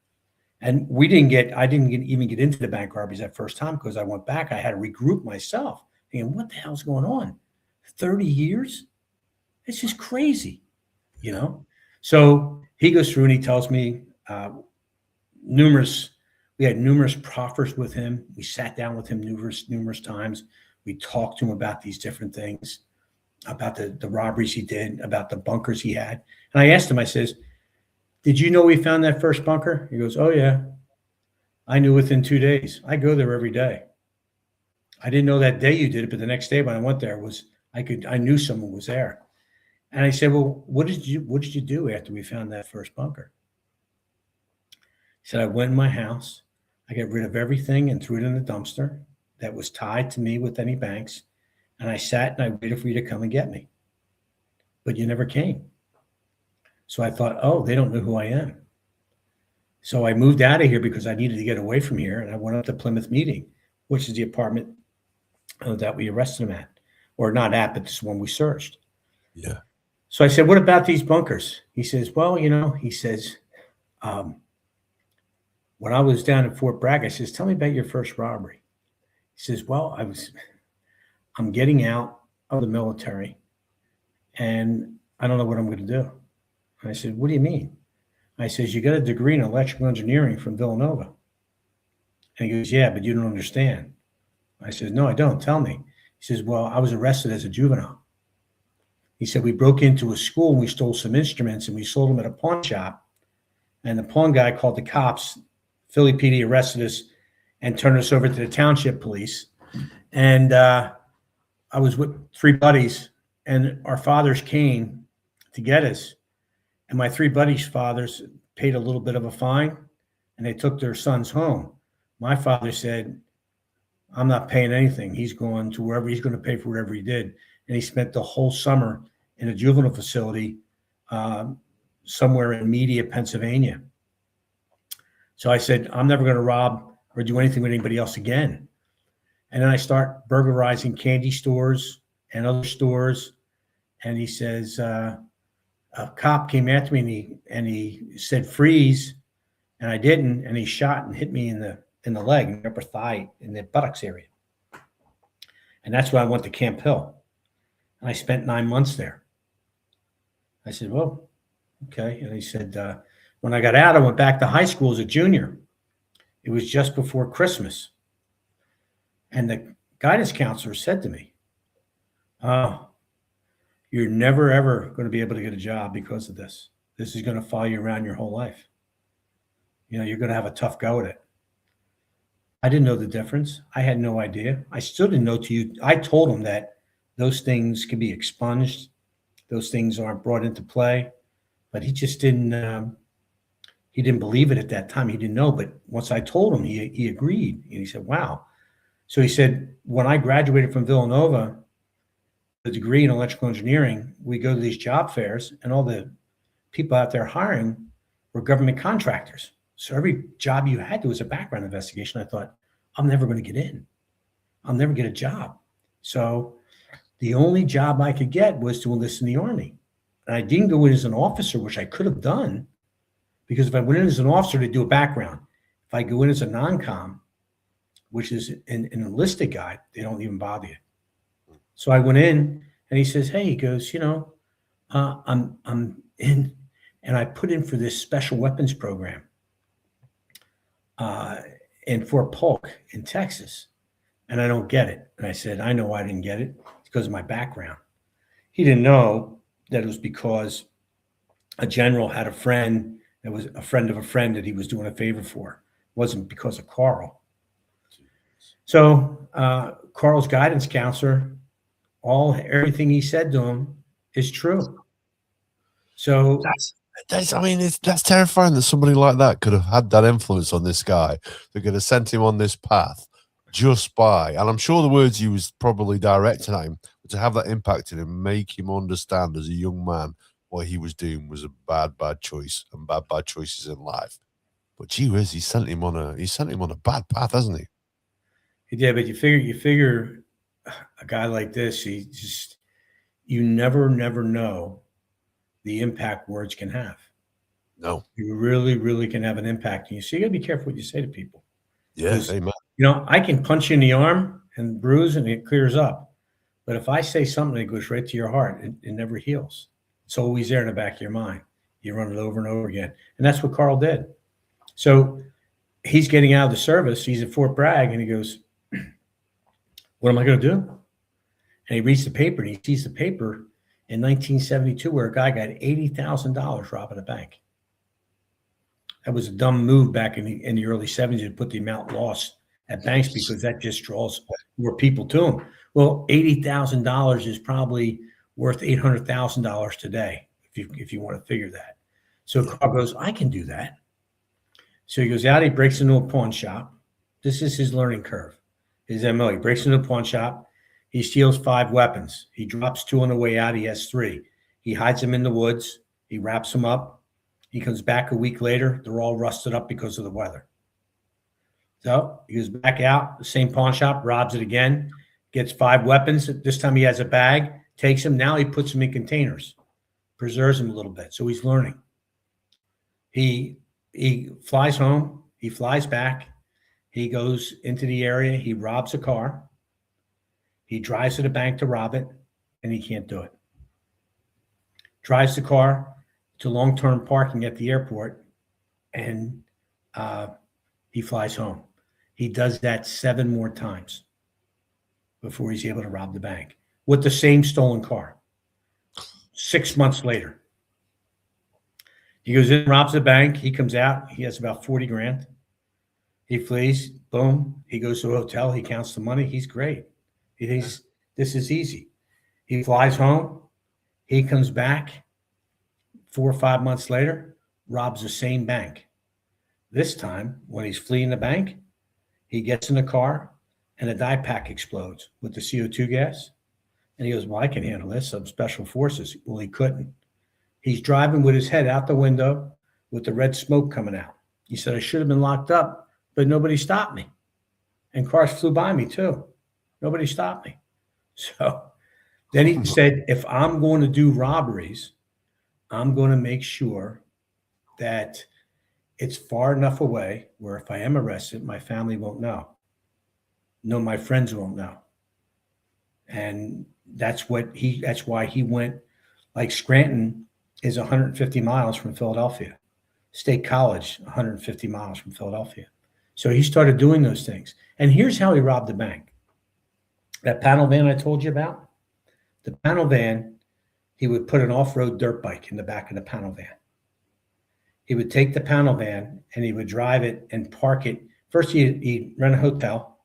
And I didn't even get into the bank robberies that first time because I went back. I had to regroup myself. Thinking, what the hell's going on? 30 years? It's just crazy, So he goes through and he tells me we had numerous proffers with him. We sat down with him numerous times. We talked to him about these different things, about the robberies he did, about the bunkers he had. And I asked him, I says, did you know we found that first bunker? He goes, oh yeah. I knew within 2 days. I go there every day. I didn't know that day you did it, but the next day when I went there I knew someone was there. And I said, well, what did you do after we found that first bunker? He said, I went in my house, I got rid of everything and threw it in the dumpster that was tied to me with any banks. And I sat and I waited for you to come and get me. But you never came. So I thought, oh, they don't know who I am. So I moved out of here because I needed to get away from here. And I went up to Plymouth Meeting, which is the apartment that we arrested him at, or not at, but this one we searched. Yeah. So I said, what about these bunkers? He says, well, he says, when I was down at Fort Bragg, I says, tell me about your first robbery. He says, well, I'm getting out of the military and I don't know what I'm going to do. And I said, what do you mean? I says, you got a degree in electrical engineering from Villanova. And he goes, yeah, but you don't understand. I said, no, I don't. Tell me. He says, well, I was arrested as a juvenile. He said, we broke into a school and we stole some instruments and we sold them at a pawn shop. And the pawn guy called the cops. Philly PD arrested us and turned us over to the township police. And I was with 3 buddies and our fathers came to get us. And my 3 buddies' fathers paid a little bit of a fine and they took their sons home. My father said, I'm not paying anything. He's going to wherever he's going to pay for whatever he did. And he spent the whole summer in a juvenile facility somewhere in Media, Pennsylvania. So I said, I'm never going to rob or do anything with anybody else again. And then I start burglarizing candy stores and other stores. And he says, a cop came after me and he said, freeze. And I didn't. And he shot and hit me in the leg, in the upper thigh, in the buttocks area. And that's why I went to Camp Hill. And I spent 9 months there. I said, well, okay. And he said, when I got out, I went back to high school as a junior. It was just before Christmas. And the guidance counselor said to me, oh, you're never, ever going to be able to get a job because of this. This is going to follow you around your whole life. You're going to have a tough go at it. I didn't know the difference. I had no idea. I still didn't know to you. I told him that those things can be expunged. Those things aren't brought into play. But he just didn't, he didn't believe it at that time. He didn't know. But once I told him, he agreed. And he said, wow. So he said, when I graduated from Villanova, the degree in electrical engineering, we go to these job fairs and all the people out there hiring were government contractors. So every job you had, there was a background investigation. I thought, I'm never going to get in. I'll never get a job. So the only job I could get was to enlist in the Army. And I didn't go in as an officer, which I could have done, because if I went in as an officer, they do a background. If I go in as a non-com, which is an enlisted guy, they don't even bother you. So I went in and he says, hey, he goes, I'm in, and I put in for this special weapons program in Fort Polk in Texas, and I don't get it. And I said, I know I didn't get it. It's because of my background. He didn't know that it was because a general had a friend that was a friend of a friend that he was doing a favor for. It wasn't because of Carl. So Carl's guidance counselor, everything he said to him is true. So that's terrifying that somebody like that could have had that influence on this guy. That could have sent him on this path just by, and I'm sure the words he was probably directing at him, but to have that impact in him, make him understand as a young man what he was doing was a bad choice and bad choices in life. But gee whiz, he sent him on a bad path, hasn't he? Yeah, but you figure a guy like this, you never know the impact words can have. No. You really, really can have an impact. And so you got to be careful what you say to people. Yeah, amen. I can punch you in the arm and bruise and it clears up. But if I say something that goes right to your heart, it never heals. It's always there in the back of your mind. You run it over and over again. And that's what Carl did. So he's getting out of the service. He's at Fort Bragg, and he goes, what am I going to do? And he reads the paper, and he sees the paper in 1972 where a guy got $80,000 robbing a bank. That was a dumb move back in the early 70s to put the amount lost at banks because that just draws more people to them. Well, $80,000 is probably worth $800,000 today, if you want to figure that. So Carl goes, I can do that. So he goes out, he breaks into a pawn shop. This is his learning curve, his MO. He breaks into a pawn shop. He steals 5 weapons. He drops 2 on the way out. He has 3. He hides them in the woods. He wraps them up. He comes back a week later. They're all rusted up because of the weather. So he goes back out, the same pawn shop, robs it again, gets 5 weapons. This time he has a bag, takes them. Now he puts them in containers, preserves them a little bit. So he's learning. He flies home. He flies back. He goes into the area. He robs a car. He drives to the bank to rob it, and he can't do it. Drives the car to long-term parking at the airport, and he flies home. He does that 7 more times before he's able to rob the bank with the same stolen car. 6 months later, he goes in, robs the bank. He comes out. He has about 40 grand. He flees. Boom. He goes to a hotel. He counts the money. He's great. He thinks this is easy. He flies home. He comes back 4 or 5 months later, robs the same bank. This time, when he's fleeing the bank, he gets in the car and a dye pack explodes with the CO2 gas. And he goes, well, I can handle this. I'm special forces. Well, he couldn't. He's driving with his head out the window with the red smoke coming out. He said, I should have been locked up, but nobody stopped me. And cars flew by me too. Nobody stopped me. So then he said, if I'm going to do robberies, I'm going to make sure that it's far enough away where if I am arrested, my family won't know. No, my friends won't know. And that's why he went, like Scranton is 150 miles from Philadelphia. State College, 150 miles from Philadelphia. So he started doing those things. And here's how he robbed the bank. That panel van I told you about, the panel van, he would put an off-road dirt bike in the back of the panel van. He would take the panel van and he would drive it and park it. First, he'd rent a hotel.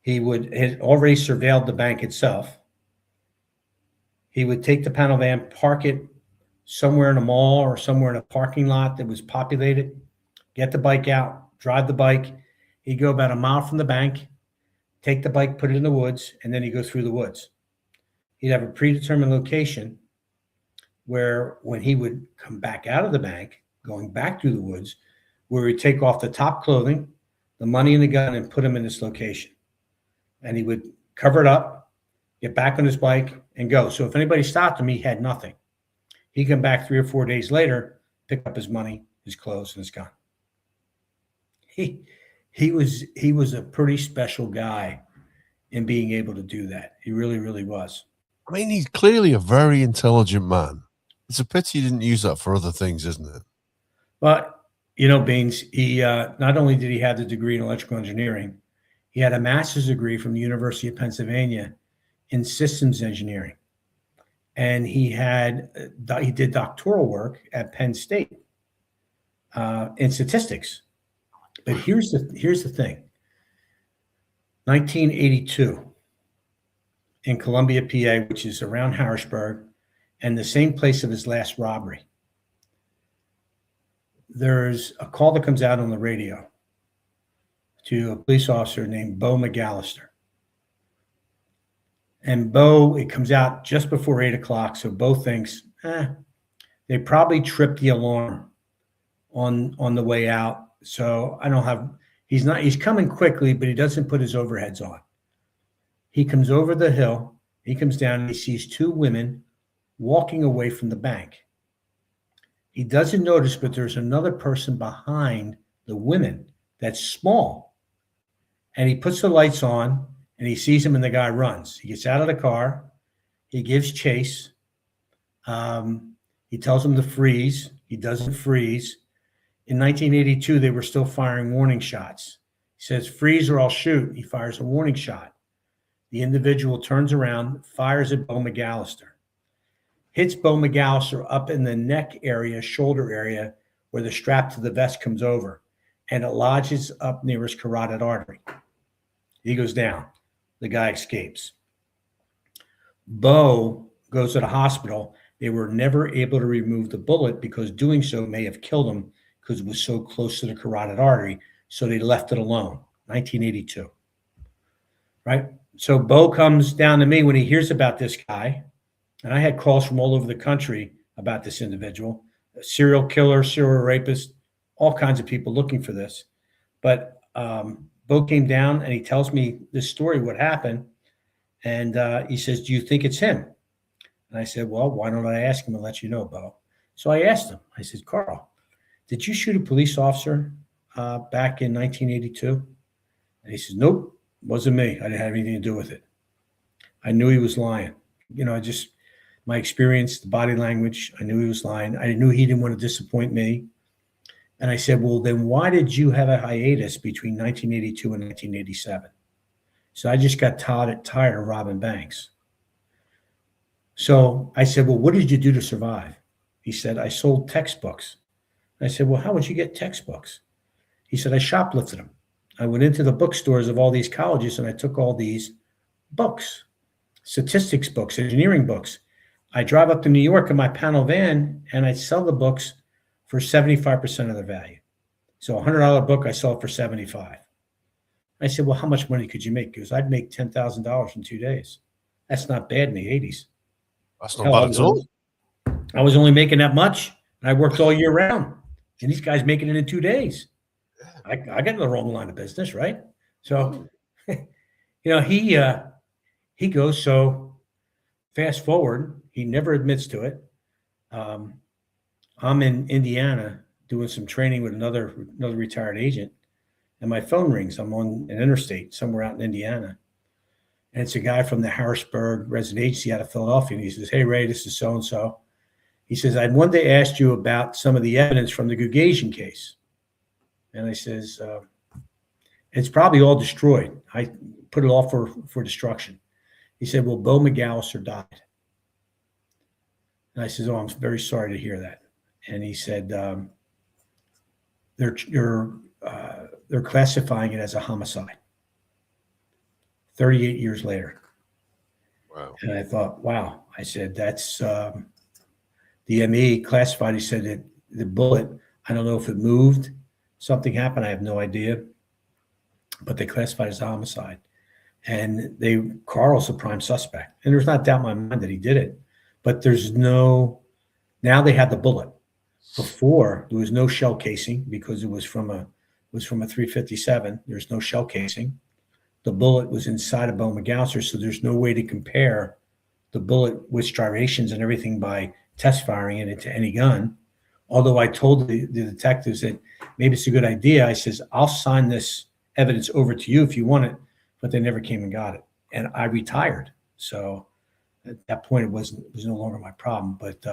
He had already surveilled the bank itself. He would take the panel van, park it somewhere in a mall or somewhere in a parking lot that was populated, get the bike out, drive the bike. He'd go about a mile from the bank, take the bike, put it in the woods, and then he'd go through the woods. He'd have a predetermined location where when he would come back out of the bank, going back through the woods, where he'd take off the top clothing, the money and the gun, and put them in this location. And he would cover it up, get back on his bike, and go. So if anybody stopped him, he had nothing. He'd come back 3 or 4 days later, pick up his money, his clothes, and his gun. He was a pretty special guy in being able to do that. He really, really was. I mean, he's clearly a very intelligent man. It's a pity he didn't use that for other things, isn't it? But, Beans, he not only did he have the degree in electrical engineering, he had a master's degree from the University of Pennsylvania in systems engineering. And he did doctoral work at Penn State in statistics. But here's the thing. 1982 in Columbia, PA, which is around Harrisburg, and the same place of his last robbery. There's a call that comes out on the radio to a police officer named Bo McAllister. And Bo, it comes out just before 8 o'clock. So Bo thinks, they probably tripped the alarm on the way out. So he's coming quickly, but he doesn't put his overheads on. He comes over the hill, he comes down, and he sees 2 women walking away from the bank. He doesn't notice, but there's another person behind the women that's small. And he puts the lights on, and he sees him, and the guy runs. He gets out of the car. He gives chase. He tells him to freeze. He doesn't freeze. In 1982, they were still firing warning shots. He says, freeze or I'll shoot. He fires a warning shot. The individual turns around, fires at Bo McAllister, hits Bo McAllister up in the neck area, shoulder area, where the strap to the vest comes over, and it lodges up near his carotid artery. He goes down. The guy escapes. Bo goes to the hospital. They were never able to remove the bullet because doing so may have killed him because it was so close to the carotid artery. So they left it alone. 1982. Right? So Bo comes down to me when he hears about this guy. And I had calls from all over the country about this individual, a serial killer, serial rapist, all kinds of people looking for this. But Bo came down and he tells me this story, what happened. And he says, do you think it's him? And I said, well, why don't I ask him and let you know, Bo? So I asked him, I said, Carl, did you shoot a police officer back in 1982? And he says, nope, wasn't me. I didn't have anything to do with it. I knew he was lying. My experience, the body language, I knew he was lying. I knew he didn't want to disappoint me. And I said, well, then why did you have a hiatus between 1982 and 1987? So I just got tired of robbing banks. So I said, well, what did you do to survive? He said, I sold textbooks. I said, well, how would you get textbooks? He said, I shoplifted them. I went into the bookstores of all these colleges and I took all these books, statistics books, engineering books. I drive up to New York in my panel van and I sell the books for 75% of their value. So a $100 book, I sell it for 75. I said, well, how much money could you make? Because I'd make $10,000 in 2 days. That's not bad in the 80s. That's not bad at all. I was only making that much, and I worked all year round. And these guys making it in 2 days. I got in the wrong line of business, right? So, he goes. So, fast forward, he never admits to it. I'm in Indiana doing some training with another retired agent, and my phone rings. I'm on an interstate somewhere out in Indiana. And it's a guy from the Harrisburg resident agency out of Philadelphia. And he says, hey, Ray, this is so-and-so. He says, I one day asked you about some of the evidence from the Gugasian case. And I says, it's probably all destroyed. I put it all for destruction. He said, well, Bo McAllister died. And I says, oh, I'm very sorry to hear that. And he said, they're classifying it as a homicide. 38 years later. Wow. And I thought, wow. I said, that's the ME classified. He said that the bullet, I don't know if it moved, something happened. I have no idea, but they classified it as a homicide. And Carl's the prime suspect. And there's not doubt in my mind that he did it, but now they have the bullet. Before there was no shell casing because it was from a 357. There's no shell casing. The bullet was inside of Bo McAllister, so there's no way to compare the bullet with striations and everything by test firing it into any gun. Although I told the detectives that maybe it's a good idea. I says, I'll sign this evidence over to you if you want it, but they never came and got it. And I retired. So at that point, it was no longer my problem. But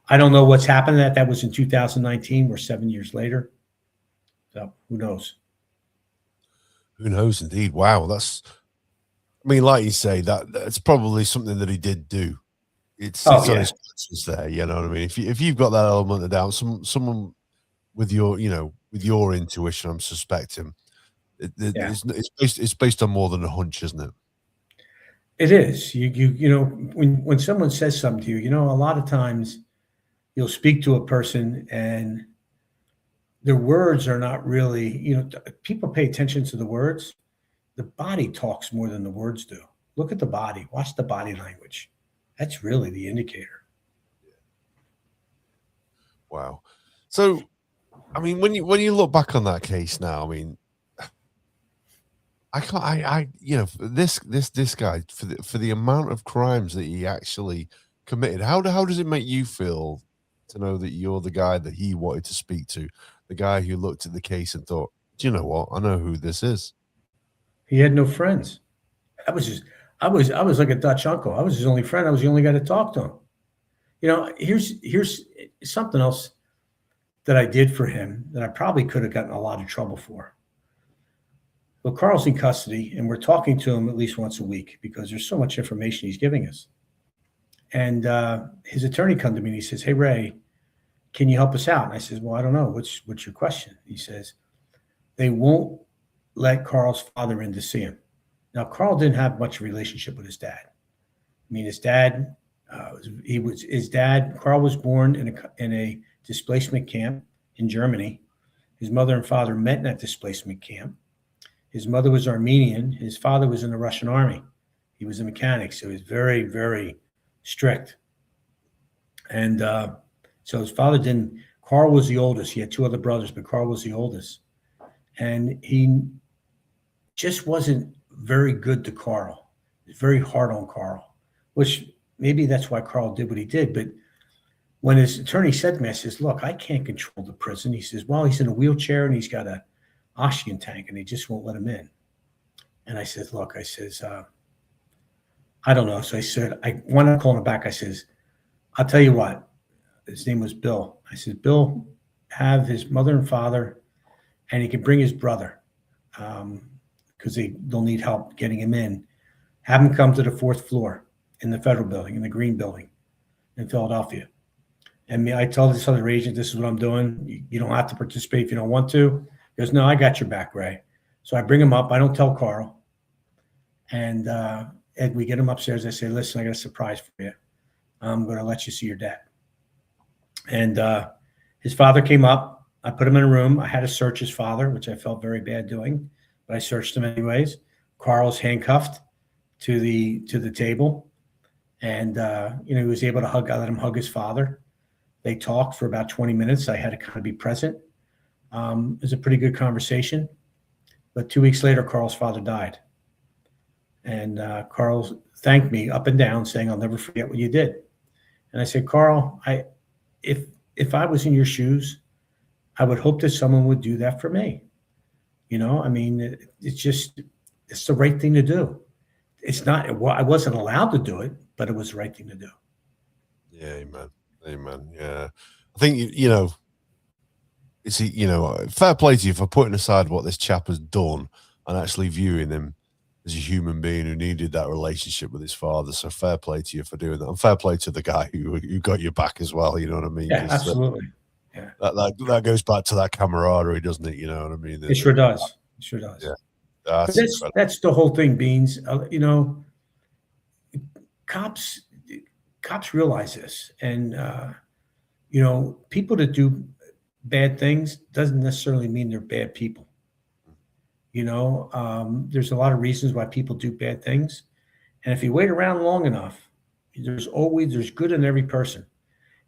I don't know what's happened. That was in 2019. We're 7 years later. So who knows? Who knows, indeed. Wow, like you say, that's probably something that he did do. It's on his conscience there, you know what I mean? If you've got that element of doubt, someone with your intuition, I'm suspecting, it's based on more than a hunch, isn't it? It is. When someone says something to you, a lot of times you'll speak to a person and their words are not really, people pay attention to the words. The body talks more than the words do. Look at the body. Watch the body language. That's really the indicator. Wow. So, I mean, when you look back on that case now, I mean, this guy for the amount of crimes that he actually committed, how does it make you feel to know that you're the guy that he wanted to speak to, the guy who looked at the case and thought, do you know what? I know who this is. He had no friends. I was like a Dutch uncle. I was his only friend. I was the only guy to talk to him. Here's something else that I did for him that I probably could have gotten a lot of trouble for. Well, Carl's in custody, and we're talking to him at least once a week because there's so much information he's giving us. And his attorney come to me and he says, "Hey, Ray, can you help us out?" And I says, "Well, I don't know. What's your question?" He says, "They won't let Carl's father in to see him." Now, Carl didn't have much relationship with his dad. I mean, his dad, Carl was born in a displacement camp in Germany. His mother and father met in that displacement camp. His mother was Armenian. His father was in the Russian army. He was a mechanic, so he was very, very strict. And so his father didn't. Carl was the oldest. He had two other brothers, but Carl was the oldest. And he just wasn't very good to Carl. He was very hard on Carl, which maybe that's why Carl did what he did. But when his attorney said to me, I says, "Look, I can't control the prison." He says, "Well, he's in a wheelchair and he's got a oxygen tank and they just won't let him in." And I said, "Look," I says, "I don't know." So I said, I want to call him back. I says, "I'll tell you what." His name was Bill. I said, "Bill, have his mother and father, and he can bring his brother because they'll need help getting him in. Have him come to the fourth floor in the federal building, in the green building in Philadelphia." And I told this other agent, "This is what I'm doing. You don't have to participate if you don't want to." He goes, "No, I got your back, Ray." So I bring him up. I don't tell Carl. And we get him upstairs. I say, "Listen, I got a surprise for you. I'm going to let you see your dad." And his father came up. I put him in a room. I had to search his father, which I felt very bad doing, but I searched him anyways. Carl's handcuffed to the table, and he was able to hug. I let him hug his father. They talked for about 20 minutes. I had to kind of be present. It was a pretty good conversation. But 2 weeks later, Carl's father died, and Carl thanked me up and down, saying, "I'll never forget what you did." And I said, "Carl, if I was in your shoes, I would hope that someone would do that for me. I mean, it's the right thing to do. It's not, I wasn't allowed to do it, but it was the right thing to do." Yeah, amen. Amen. Yeah. I think, fair play to you for putting aside what this chap has done and actually viewing him as a human being who needed that relationship with his father. So fair play to you for doing that. And fair play to the guy who got your back as well. You know what I mean? Yeah, absolutely. Yeah. That goes back to that camaraderie, doesn't it? You know what I mean? It sure does. It sure does. Yeah. That's the whole thing, Beans. Cops realize this, and people that do bad things doesn't necessarily mean they're bad people. There's a lot of reasons why people do bad things, and if you wait around long enough, there's good in every person.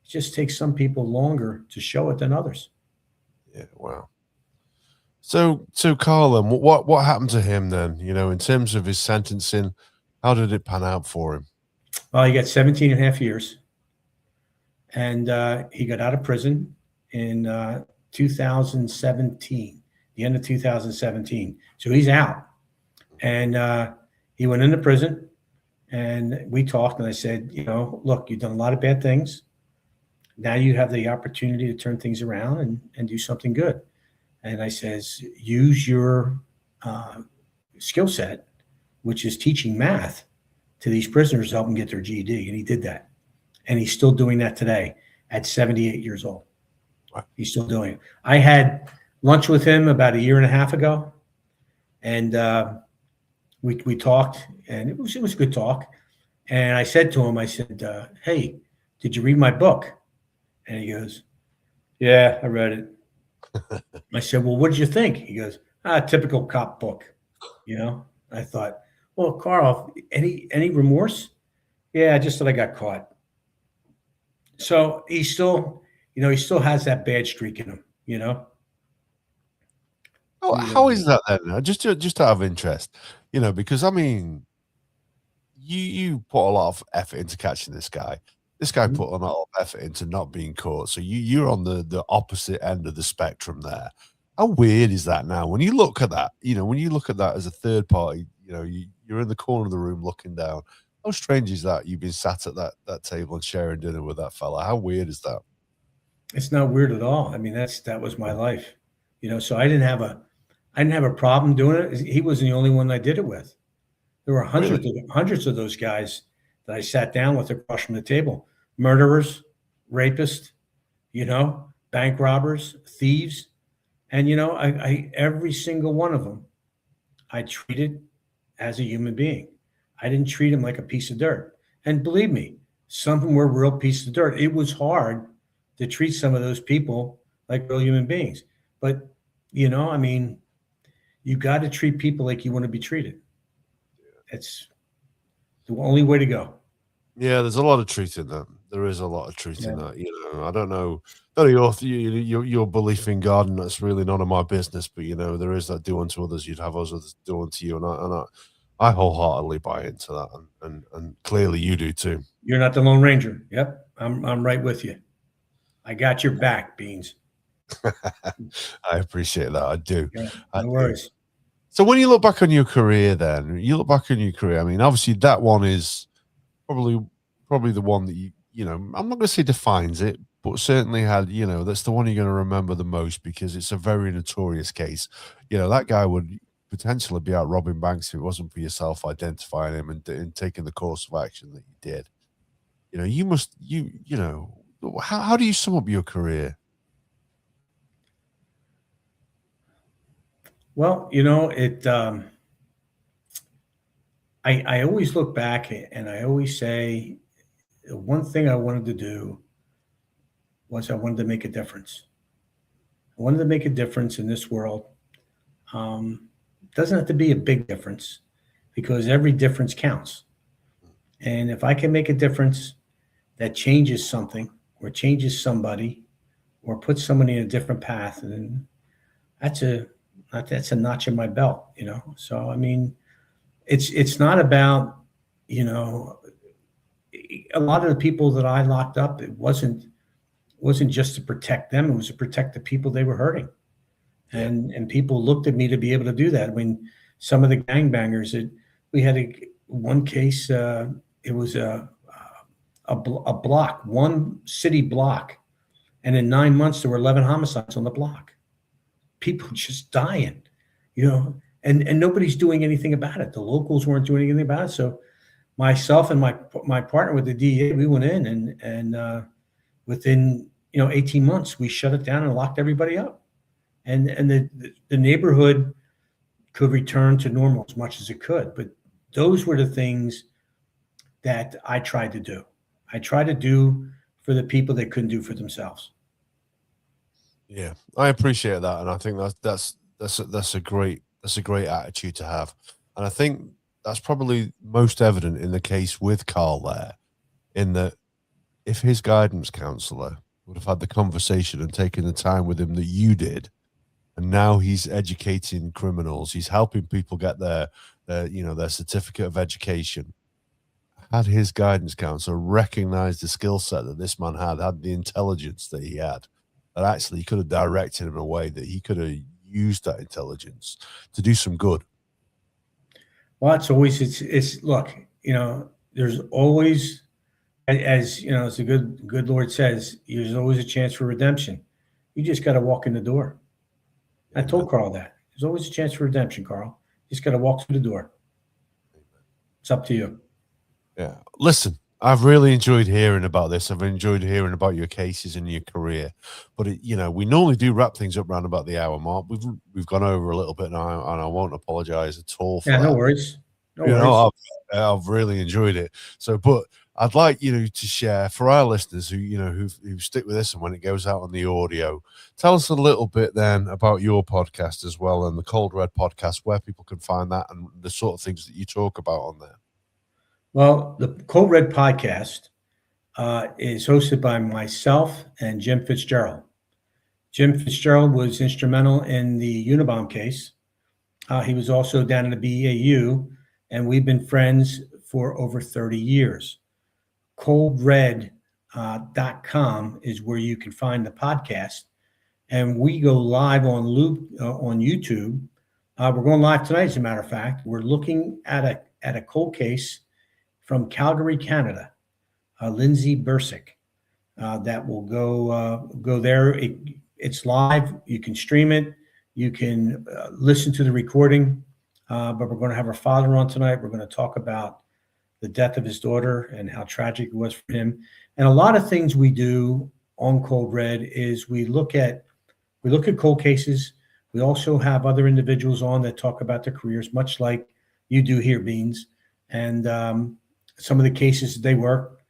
It just takes some people longer to show it than others. Yeah. Wow. So Carl, then what happened to him then? In terms of his sentencing, how did it pan out for him? Well, he got 17 and a half years, and he got out of prison in 2017, the end of 2017. So he's out, and he went into prison, and we talked, and I said, "Look, you've done a lot of bad things. Now you have the opportunity to turn things around and do something good." And I says, "Use your skill set, which is teaching math to these prisoners to help them get their GED." And he did that. And he's still doing that today at 78 years old. He's still doing it. I had lunch with him about a year and a half ago. And we talked, and it was a good talk. And I said to him, I said, "Hey, did you read my book?" And he goes, "Yeah, I read it." I said, "Well, what did you think?" He goes, "Typical cop book." I thought, well, Carl, any remorse? "Yeah, just that I got caught." So he still has that bad streak in him. How is that then? Just out of interest, because I mean, you put a lot of effort into catching this guy. This guy put a lot of effort into not being caught. So you're on the opposite end of the spectrum there. How weird is that now? When you look at that, as a third party, you're in the corner of the room looking down. How strange is that? You've been sat at that table and sharing dinner with that fella. How weird is that? It's not weird at all. I mean, that was my life, so I didn't have a problem doing it. He wasn't the only one I did it with. There were Really? hundreds of those guys that I sat down with across from the table. Murderers, rapists, bank robbers, thieves. And I every single one of them I treated as a human being. I didn't treat him like a piece of dirt. And believe me, some of them were real pieces of dirt. It was hard to treat some of those people like real human beings. But, I mean, you got to treat people like you want to be treated. It's the only way to go. Yeah, there's a lot of truth in that. There is a lot of truth in Yeah. that. I don't know your belief in God, and that's really none of my business. But there is that do unto others, you'd have others do unto you, and I wholeheartedly buy into that, and clearly you do too. You're not the Lone Ranger. Yep. I'm right with you. I got your back, Beans. I appreciate that. I do. Yeah, I no do. worries. So when you look back on your career, I mean, obviously that one is probably the one that I'm not going to say defines it, but certainly had, that's the one you're going to remember the most because it's a very notorious case. That guy would potentially be out robbing banks if it wasn't for yourself identifying him and taking the course of action that you did. How do you sum up your career? Well, I always look back and I always say the one thing I wanted to do was I wanted to make a difference. I wanted to make a difference in this world. Doesn't have to be a big difference because every difference counts. And if I can make a difference that changes something or changes somebody or puts somebody in a different path, then that's a notch in my belt, So I mean, it's not about, a lot of the people that I locked up, it wasn't just to protect them, it was to protect the people they were hurting. Yeah. And people looked at me to be able to do that. I mean, some of the gangbangers, we had one case, it was a block, one city block, and in 9 months there were 11 homicides on the block. People just dying, and nobody's doing anything about it. The locals weren't doing anything about it. So myself and my partner with the DEA, we went in and within 18 months we shut it down and locked everybody up, and the neighborhood could return to normal as much as it could. But those were the things that I tried to do. I tried to do for the people that couldn't do for themselves. Yeah, I appreciate that, and I think that's a great attitude to have, and I think that's probably most evident in the case with Carl there, in that if his guidance counselor would have had the conversation and taken the time with him that you did, and now he's educating criminals, he's helping people get their certificate of education. Had his guidance counselor recognized the skill set that this man had the intelligence that he had, that actually he could have directed him in a way that he could have used that intelligence to do some good. Well, it's look, there's always, as the good Lord says, there's always a chance for redemption. You just got to walk in the door. I told Carl that there's always a chance for redemption, Carl. You just got to walk through the door. It's up to you. Yeah. Listen, I've really enjoyed hearing about this. I've enjoyed hearing about your cases and your career. But we normally do wrap things up around about the hour mark. We've gone over a little bit now, and I won't apologize at all for that. No worries. No worries. I've really enjoyed it. So, but I'd like to share for our listeners who stick with this and when it goes out on the audio. Tell us a little bit then about your podcast as well, and the Cold Red podcast, where people can find that and the sort of things that you talk about on there. Well, the Cold Red podcast is hosted by myself and Jim Fitzgerald. Jim Fitzgerald was instrumental in the Unabomb case. He was also down in the BAU, and we've been friends for over 30 years. coldred.com is where you can find the podcast, and we go live on YouTube. We're going live tonight, as a matter of fact. We're looking at a cold case from Calgary, Canada, Lindsay Bursick, that will go there. It's live. You can stream it. You can listen to the recording. But we're going to have her father on tonight. We're going to talk about the death of his daughter and how tragic it was for him. And a lot of things we do on Cold Red is we look at cold cases. We also have other individuals on that talk about their careers, much like you do here, Beans, and some of the cases they work.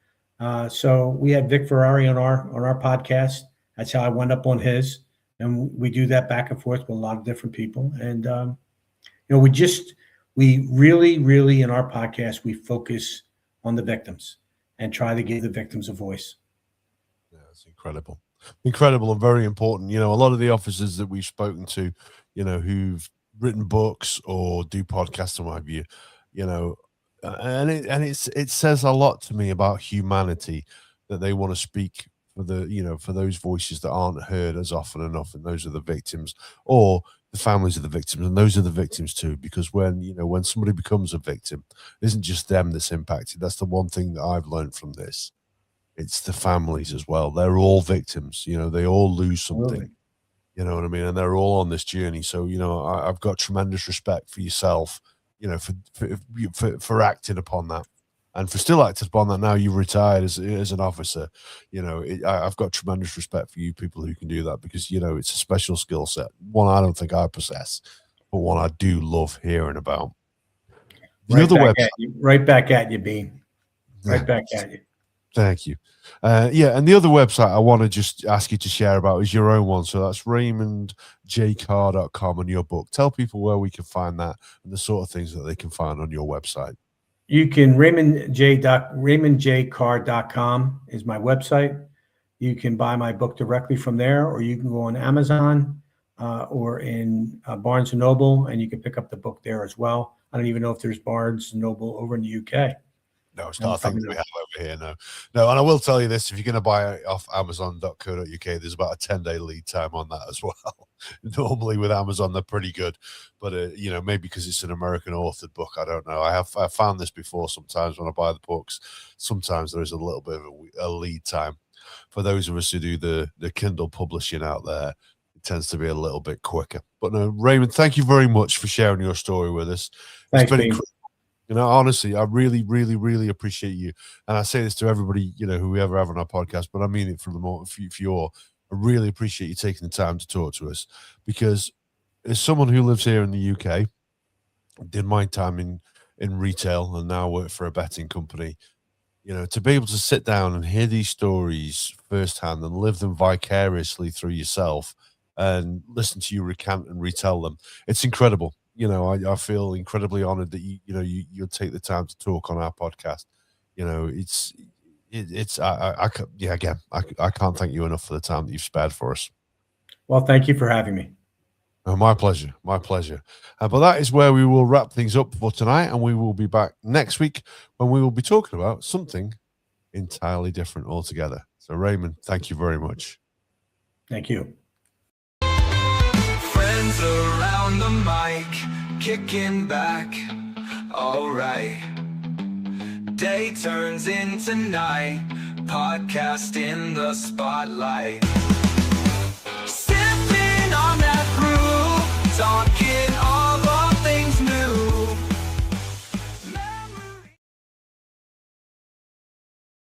So we had Vic Ferrari on our podcast. That's how I went up on his, and we do that back and forth with a lot of different people. And we really in our podcast we focus on the victims and try to give the victims a voice. Yeah, it's incredible and very important. A lot of the officers that we've spoken to, who've written books or do podcasts and what have you, and it says a lot to me about humanity that they want to speak for those voices that aren't heard as often enough, and those are the victims or the families of the victims, and those are the victims too, because when somebody becomes a victim, it isn't just them that's impacted. That's the one thing that I've learned from this. It's the families as well. They're all victims. They all lose something. Really? You know what I mean? And they're all on this journey. So, I've got tremendous respect for yourself, for acting upon that, and for still acting upon that. Now you've retired as an officer. I've got tremendous respect for you people who can do that, because, it's a special skill set. One I don't think I possess, but one I do love hearing about. Right back at you, Bean. Right back at you. Thank you. And the other website I want to just ask you to share about is your own one. So that's raymondjcarr.com and your book. Tell people where we can find that and the sort of things that they can find on your website. You can raymondjcarr.com is my website. You can buy my book directly from there, or you can go on Amazon or in Barnes & Noble, and you can pick up the book there as well. I don't even know if there's Barnes & Noble over in the UK. No, it's not a thing that we have over here. No. And I will tell you this: if you're going to buy it off Amazon.co.uk, there's about a 10-day lead time on that as well. Normally with Amazon, they're pretty good, but maybe because it's an American authored book, I don't know. I've found this before. Sometimes when I buy the books, sometimes there is a little bit of a lead time. For those of us who do the Kindle publishing out there, it tends to be a little bit quicker. But no, Raymond, thank you very much for sharing your story with us. Thanks, it's been incredible. Honestly, I really, really, really appreciate you. And I say this to everybody, who we ever have on our podcast, but I mean it for you all. I really appreciate you taking the time to talk to us, because as someone who lives here in the UK, did my time in retail and now work for a betting company, to be able to sit down and hear these stories firsthand and live them vicariously through yourself and listen to you recount and retell them, it's incredible. I feel incredibly honored that you'll take the time to talk on our podcast. I can't thank you enough for the time that you've spared for us. Well, thank you for having me. Oh, my pleasure. But that is where we will wrap things up for tonight, and we will be back next week when we will be talking about something entirely different altogether. So, Raymond, thank you very much. Thank you. Friends around the mic, kicking back, all right. Day turns into night, podcast in the spotlight.